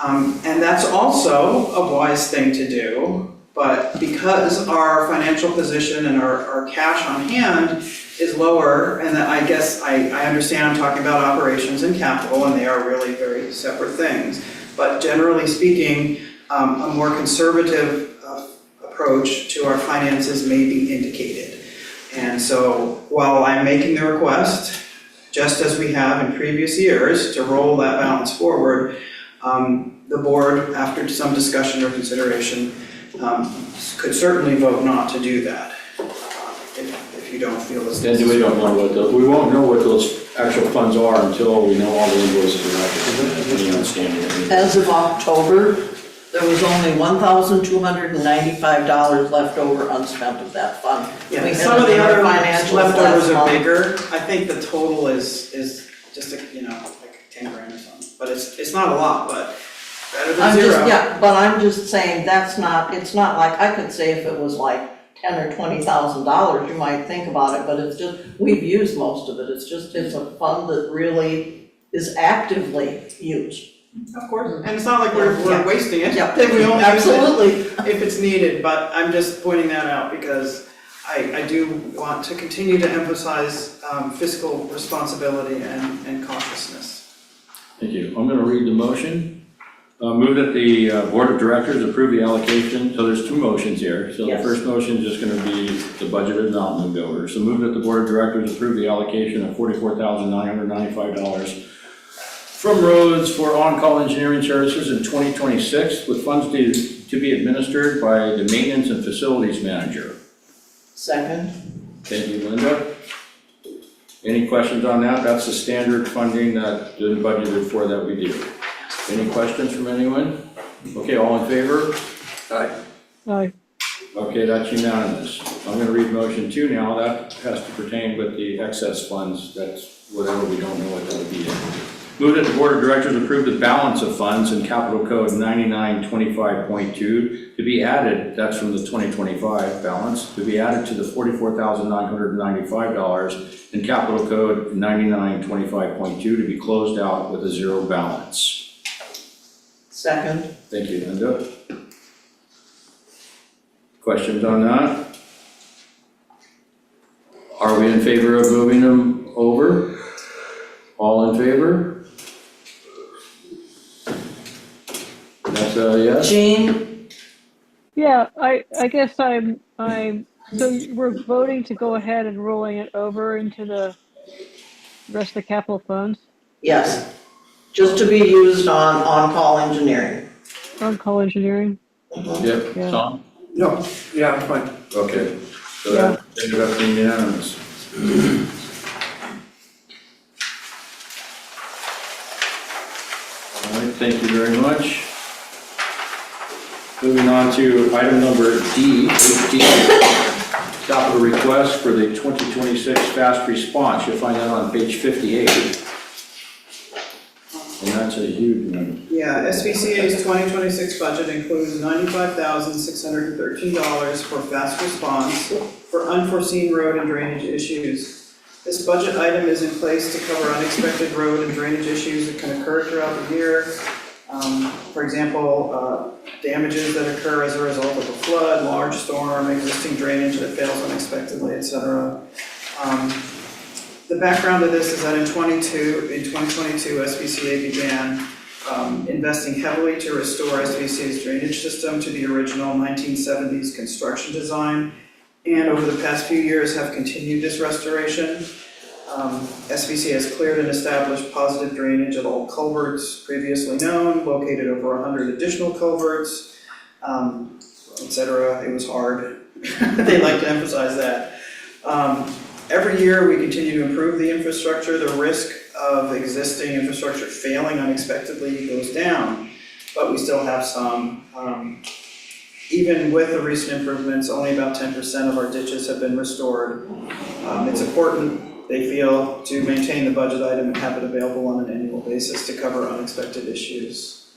And that's also a wise thing to do, but because our financial position and our cash on hand is lower, and I guess I understand I'm talking about operations and capital, and they are really very separate things. But generally speaking, a more conservative approach to our finances may be indicated. And so while I'm making the request, just as we have in previous years, to roll that balance forward, the board, after some discussion or consideration, could certainly vote not to do that, if you don't feel it's Then we don't know we won't know what those actual funds are until we know all the invoices are out there, any outstanding. As of October, There was only $1,295 left over unspent of that fund. We Yeah, had some of the another other financials leftovers last are month. bigger. I think the total is just like 10 grand or something. But it's not a lot, but better than I'm zero. just, yeah, but I'm just saying, it's not like, I could say if it was like $10,000 or $20,000, you might think about it, but it's just, we've used most of it. It's a fund that really is actively used. Of course, and it's not like we're Yeah. wasting it. Yeah, We only use it absolutely. if it's needed, but I'm just pointing that out because I do want to continue to emphasize fiscal responsibility and cautiousness. Thank you. I'm gonna read the motion. Move that the Board of Directors approve the allocation, so there's two motions here. So the Yes. first motion is just gonna be the budgeted amount moved over. So move that the Board of Directors approve the allocation of $44,995 from roads for on-call engineering services in 2026, with funds to be administered by the Maintenance and Facilities Manager. Second, Thank you, Linda. Any questions on that? That's the standard funding that is budgeted for that we do. Any questions from anyone? Okay, all in favor? Aye. Okay, that's unanimous. I'm gonna read motion two now. That has to pertain with the excess funds. That's whatever, we don't know what that would be. Move that the Board of Directors approve the balance of funds in Capital Code 9925.2 to be added, that's from the 2025 balance, to be added to the $44,995 in Capital Code 9925.2 to be closed out with a zero balance. second, Thank you, Linda. Questions on that? Are we in favor of moving them over? All in favor? That's a yes? Jean, Yeah, I guess so we're voting to go ahead and rolling it over into the rest of the capital funds, yes, just to be used on on-call engineering. on-call engineering. Yep, Yeah. Tom? No, yeah, I'm fine. Okay, so that ended up being unanimous. All right, thank you very much. Moving on to item number D, 8D, capital request for the 2026 fast response. You'll find that on page 58. And that's a huge number. Yeah, SVCA's 2026 budget includes $95,613 for fast response for unforeseen road and drainage issues. This budget item is in place to cover unexpected road and drainage issues that can occur throughout the year. For example, damages that occur as a result of a flood, large storm, existing drainage that fails unexpectedly, etc. The background of this is that in 2022, SVCA began investing heavily to restore SVCA's drainage system to the original 1970s construction design, and over the past few years have continued this restoration. SVCA has cleared and established positive drainage of all culverts previously known, located over 100 additional culverts, etc. It was hard. They like to emphasize that. Every year, we continue to improve the infrastructure. The risk of existing infrastructure failing unexpectedly goes down, but we still have some. Even with the recent improvements, only about 10% of our ditches have been restored. It's important, they feel, to maintain the budget item and have it available on an annual basis to cover unexpected issues.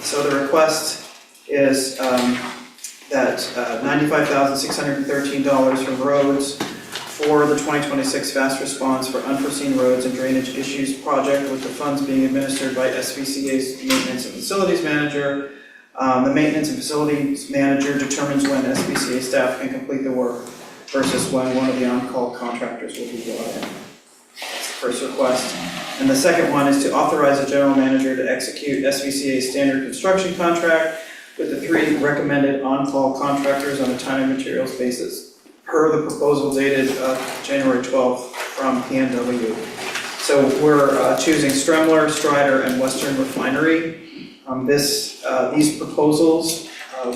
So the request is that $95,613 from roads for the 2026 fast response for unforeseen roads and drainage issues project, with the funds being administered by SVCA's Maintenance and Facilities Manager. The Maintenance and Facilities Manager determines when SVCA staff can complete the work versus when one of the on-call contractors will be brought in. That's the first request. And the second one is to authorize the general manager to execute SVCA's standard construction contract with the 3 recommended on-call contractors on a time and materials basis, per the proposal dated January 12th from PNW. So we're choosing Stremler, Strider, and Western Refinery. These proposals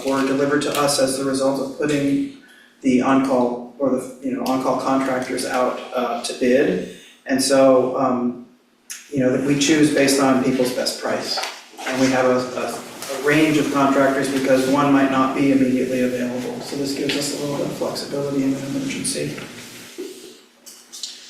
were delivered to us as the result of putting the on-call or the on-call contractors out to bid, and so that we choose based on people's best price, and we have a range of contractors because one might not be immediately available. So this gives us a little bit of flexibility in an emergency.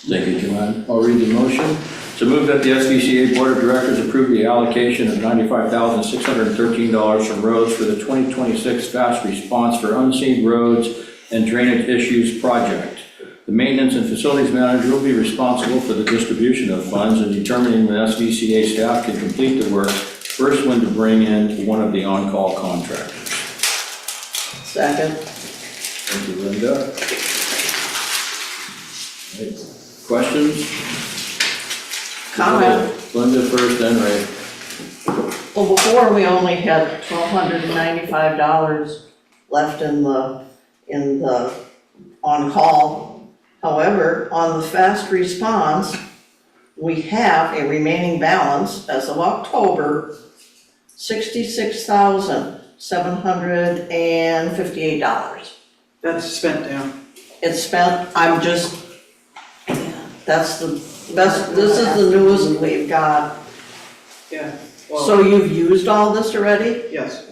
Thank you, Joanne. I'll read the motion. So move that the SVCA Board of Directors approve the allocation of $95,613 from roads for the 2026 fast response for unseen roads and drainage issues project. The maintenance and facilities manager will be responsible for the distribution of funds and determining when SVCA staff can complete the work. First one to bring in one of the on-call contractors. Second. Thank you, Linda. Right. Questions? Comment. Linda first, then Ray. Well, before we only had $1,295 left in the on-call. However, on the fast response, we have a remaining balance as of October, $66,758. That's spent down. It's spent, that's the best, this is the newest we've got. Yeah, well, So you've used all this already? yes.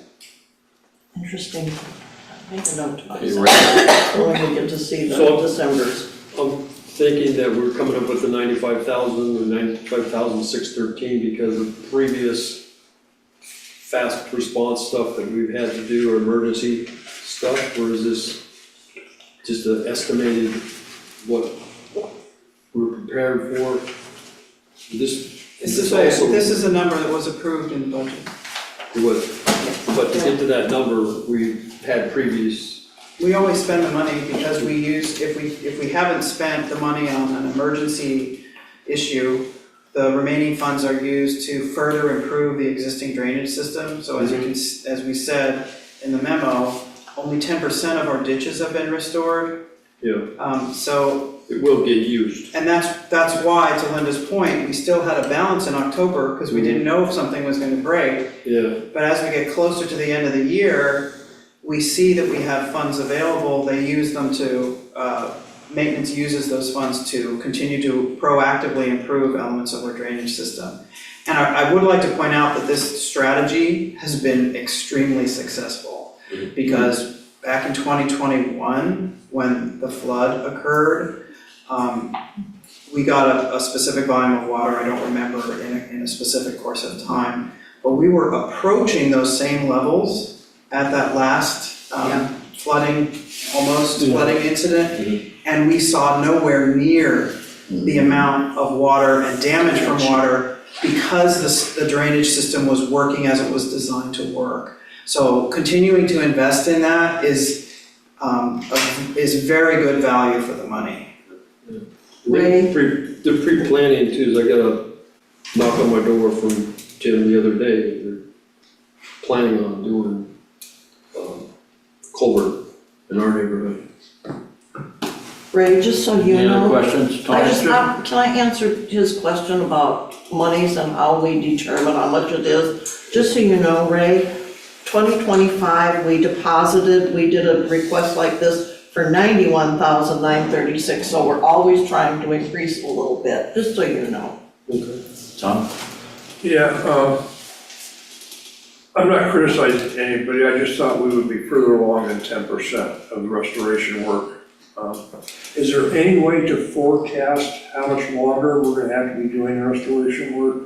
Interesting. Make a note to Okay, myself. Ray. When we get to see the So- Decembers. I'm thinking that we're coming up with the 95,000 or 95,613 because of previous fast response stuff that we've had to do or emergency stuff, or is this just an estimated what we're prepared for? This is a number that was approved in budget. But to get to that number, we had previous. We always spend the money because we use, if we haven't spent the money on an emergency issue, the remaining funds are used to further improve the existing drainage system. So as we said in the memo, only 10% of our ditches have been restored. Yeah. So, It will get used. and that's why, to Linda's point, we still had a balance in October because we didn't know if something was gonna break. Yeah. But as we get closer to the end of the year, we see that we have funds available. They use them to, maintenance uses those funds to continue to proactively improve elements of our drainage system. And I would like to point out that this strategy has been extremely successful. Because back in 2021, when the flood occurred, we got a specific volume of water, I don't remember in a specific course of time, but we were approaching those same levels at that last flooding incident, and we saw nowhere near the amount of water and damage from water because the drainage system was working as it was designed to work. So continuing to invest in that is very good value for the money. Ray? The pre-planning too, is I got a knock on my door from Jim the other day. They're planning on doing culvert in our neighborhood. Ray, just so you Any other know, questions? Tom, can I answer his question about monies and how we determine how much it is? Just so you know, Ray, 2025, we did a request like this for $91,936, so we're always trying to increase a little bit, just so you know. Okay. Tom? Yeah, I'm not criticizing anybody, I just thought we would be further along than 10% of the restoration work. Is there any way to forecast how much longer we're gonna have to be doing the restoration work?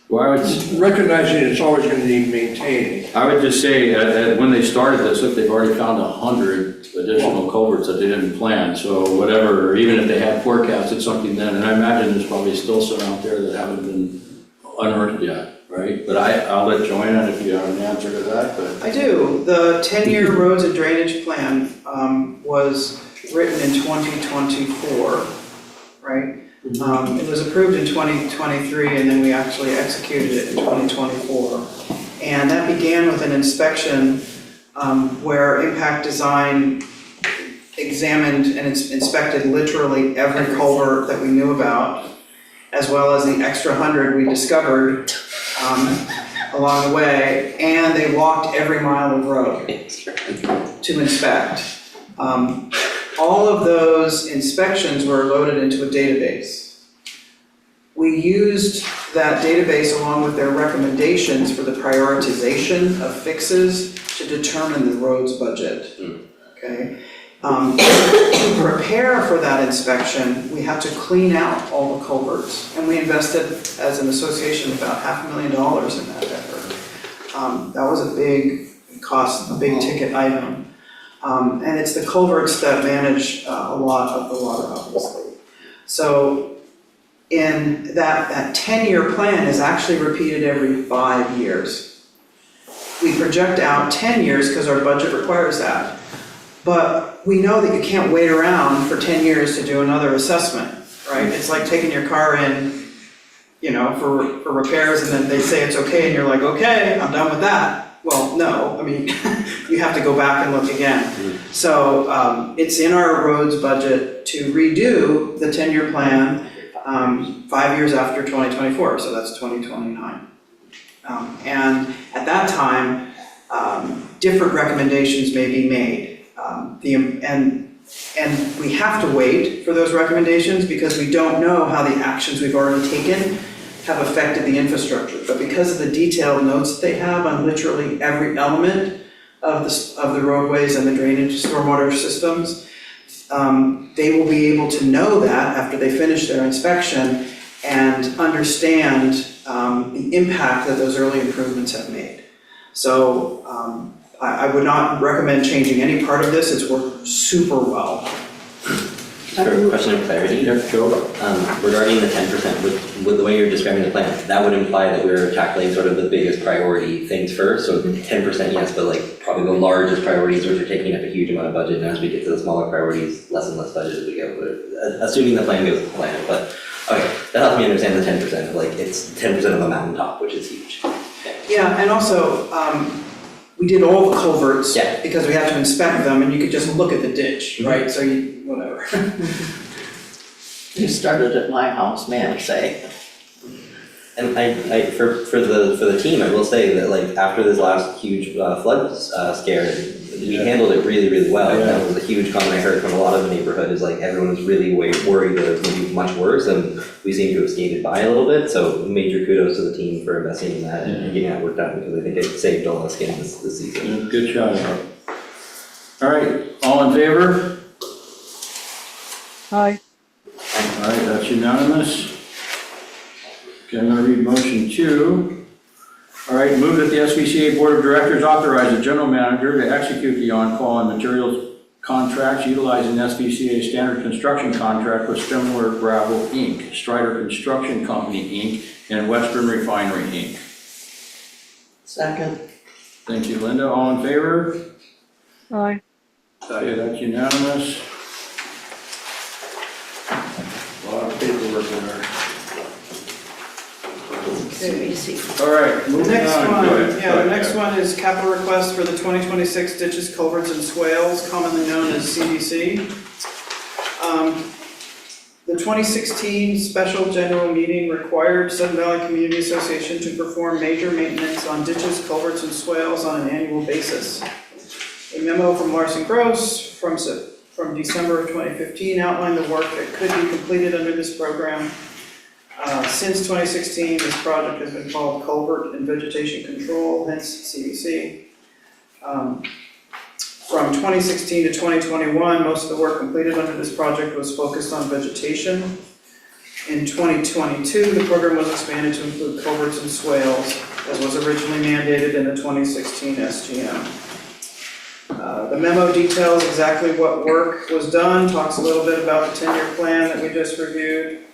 Well, Recognizing it's always gonna need maintaining. I would just say, when they started this, look, they've already found 100 additional culverts that they didn't plan. So whatever, even if they had forecasted something then, and I imagine there's probably still some out there that haven't been unearthed yet, right? But I'll let Joanne, if you have an answer to that, but. I do. The 10-year roads and drainage plan was written in 2024, right? It was approved in 2023, and then we actually executed it in 2024. And that began with an inspection where Impact Design examined and inspected literally every culvert that we knew about, as well as the extra 100 we discovered along the way, and they walked every mile of road to inspect. All of those inspections were loaded into a database. we used that database along with their recommendations for the prioritization of fixes to determine the roads budget, okay? To prepare for that inspection, we had to clean out all the culverts, and we invested, as an association, about $500,000 in that effort. That was a big cost, a big ticket item. And it's the culverts that manage a lot of the water, obviously. So in that 10-year plan is actually repeated every 5 years. We project out 10 years because our budget requires that. But we know that you can't wait around for 10 years to do another assessment, right? It's like taking your car in, for repairs, and then they say it's okay, and you're like, okay, I'm done with that. Well, no, I mean, you have to go back and look again. So it's in our roads budget to redo the 10-year plan 5 years after 2024, so that's 2029. And at that time, different recommendations may be made. And we have to wait for those recommendations because we don't know how the actions we've already taken have affected the infrastructure. But because of the detailed notes they have on literally every element of the roadways and the drainage stormwater systems, they will be able to know that after they finish their inspection and understand the impact that those early improvements have made. So I would not recommend changing any part of this. It's worked super well. For a question of clarity, regarding the 10%, with the way you're describing the plan, that would imply that we're tackling sort of the biggest priority things first. So 10%, yes, but like probably the largest priorities, which are taking up a huge amount of budget, and as we get to the smaller priorities, less and less budget as we go. But assuming the plan goes to plan, but okay, that helps me understand the 10%. Like it's 10% of a mountaintop, which is huge. Yeah, and also, we did all the culverts because we had to inspect them, and you could just look at the ditch, right? So whatever. You started at my house, may I say. And for the team, I will say that like after this last huge flood scare, we handled it really, really well. Yeah. That was a huge comment I heard from a lot of the neighborhood is like everyone was really worried that it was going to be much worse, and we seem to have skated by a little bit. So major kudos to the team for investing in that and getting that work done because I think it saved all us skin this season. Good job. All right, all in favor? Hi. All right, that's unanimous. Okay, I'm gonna read motion 2. All right, move that the SBCA Board of Directors authorize the general manager to execute the on-call and materials contracts utilizing SBCA standard construction contract with Stemler Gravel, Inc., Strider Construction Company, Inc., and Western Refinery, Inc. Second. Thank you, Linda. All in favor? Hi. Okay, that's unanimous. A lot of paperwork in there. Okay. All right, The moving next on. one, Go ahead. the next one is capital request for the 2026 ditches, culverts, and swales, commonly known as CDC. The 2016 special general meeting required Sudden Valley Community Association to perform major maintenance on ditches, culverts, and swales on an annual basis. A memo from Larson Gross from December of 2015 outlined the work that could be completed under this program. Since 2016, this project has been called Culvert and Vegetation Control, hence CVC. From 2016 to 2021, most of the work completed under this project was focused on vegetation. In 2022, the program was expanded to include culverts and swales, as was originally mandated in the 2016 SGM. The memo details exactly what work was done, talks a little bit about the 10-year plan that we just reviewed,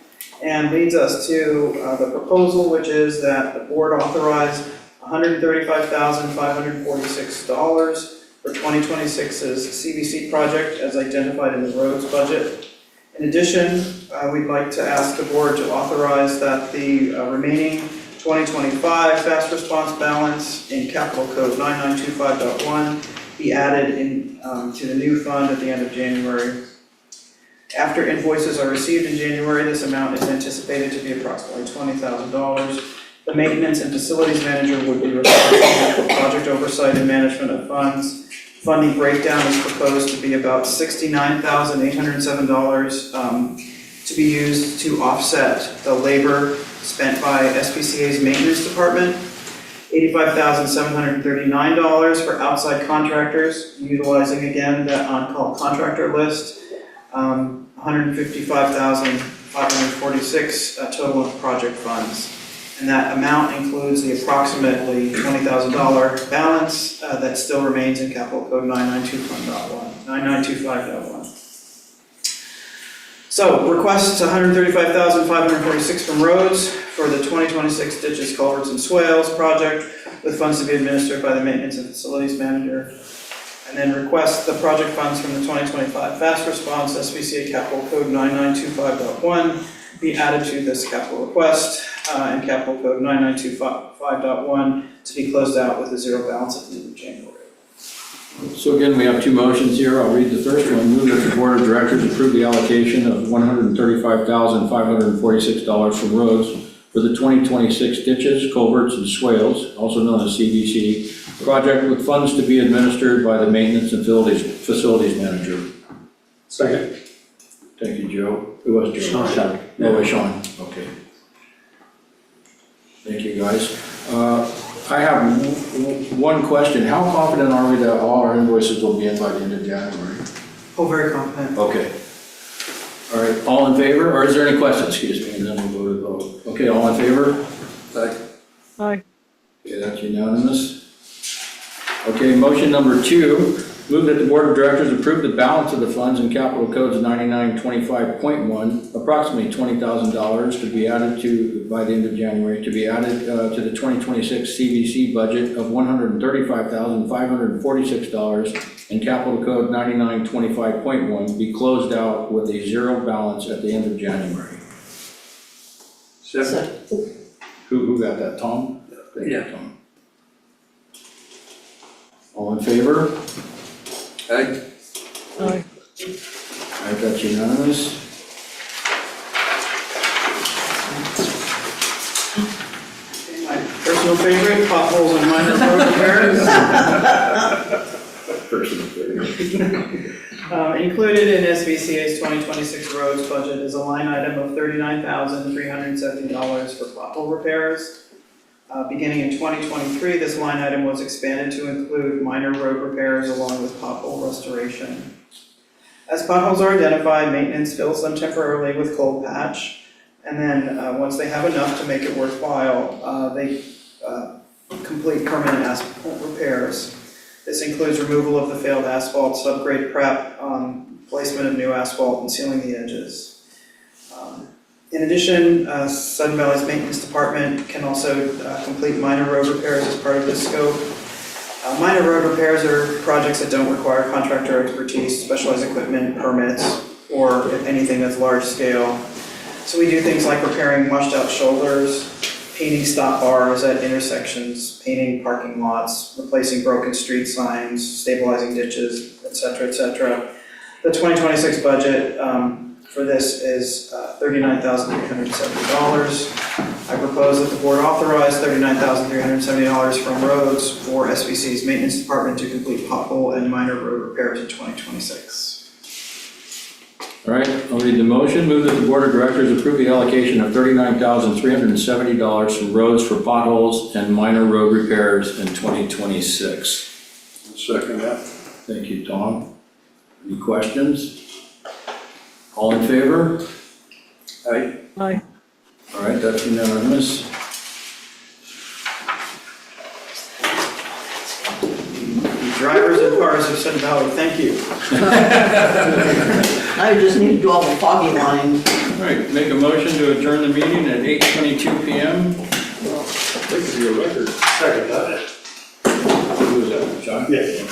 and leads us to the proposal, which is that the board authorize $135,546 for 2026's CVC project as identified in the roads budget. In addition, we'd like to ask the board to authorize that the remaining 2025 fast response balance in Capital Code 9925.1 be added in to the new fund at the end of January. After invoices are received in January, this amount is anticipated to be approximately $20,000. The maintenance and facilities manager would be responsible for project oversight and management of funds. Funding breakdown is proposed to be about $69,807 to be used to offset the labor spent by SPCA's maintenance department. $85,739 for outside contractors, utilizing again that on-call contractor list. $155,546 total of project funds. And that amount includes the approximately $20,000 balance that still remains in Capital Code 9925.1. So, requests $135,546 from roads for the 2026 ditches, culverts, and swales project, with funds to be administered by the maintenance and facilities manager. And then request the project funds from the 2025 fast response SPCA Capital Code 9925.1 be added to this capital request, and Capital Code 9925.1 to be closed out with a zero balance at the end of January. So again, we have two motions here. I'll read the first one. Move that the Board of Directors approve the allocation of $135,546 from roads for the 2026 ditches, culverts, and swales, also known as CDC, project with funds to be administered by the maintenance and facilities manager. Second. Thank you, Joe. Who was Joe? Sean. No, it was Sean. Okay. Thank you, guys. I have one question. How confident are we that all our invoices will be in by the end of January? Oh, very confident. Okay. All right, all in favor, or is there any questions, excuse me, and then we'll go to vote. Okay, all in favor? Aye. Okay, that's unanimous. Okay, motion number 2, move that the Board of Directors approve the balance of the funds in Capital Codes 9925.1, approximately $20,000 to be added to, by the end of January, to be added to the 2026 CVC budget of $135,546, and Capital Code 9925.1 be closed out with a zero balance at the end of January. Second. Who got that, Tom? Thank you, Yeah. Tom. All in favor? Aye. Aye. All right, that's unanimous. Okay, my personal favorite, potholes and minor road repairs. Personal favorite. Included in SVCA's 2026 roads budget is a line item of $39,370 for pothole repairs. Beginning in 2023, this line item was expanded to include minor road repairs along with pothole restoration. As potholes are identified, maintenance fills them temporarily with cold patch, and then once they have enough to make it worthwhile, they complete permanent asphalt repairs. This includes removal of the failed asphalt, subgrade prep, placement of new asphalt, and sealing the edges. In addition, Sun Valley's maintenance department can also complete minor road repairs as part of this scope. Minor road repairs are projects that don't require contractor expertise, specialized equipment, permits, or anything that's large scale. So we do things like repairing washed out shoulders, painting stop bars at intersections, painting parking lots, replacing broken street signs, stabilizing ditches, et cetera, et cetera. The 2026 budget for this is $39,370. I propose that the board authorize $39,370 from roads for SVC's maintenance department to complete pothole and minor road repairs in 2026. All right, I'll read the motion. Move that the Board of Directors approve the allocation of $39,370 from roads for potholes and minor road repairs in 2026. Second that. Thank you, Tom. Any questions? All in favor? Aye. Aye. All right, that's unanimous. Drivers and cars of Sun Valley, thank you. I just need to do all the foggy lines. All right, make a motion to adjourn the meeting at 8:22 PM. That could be a record. Second that. Who was that, John? Yeah.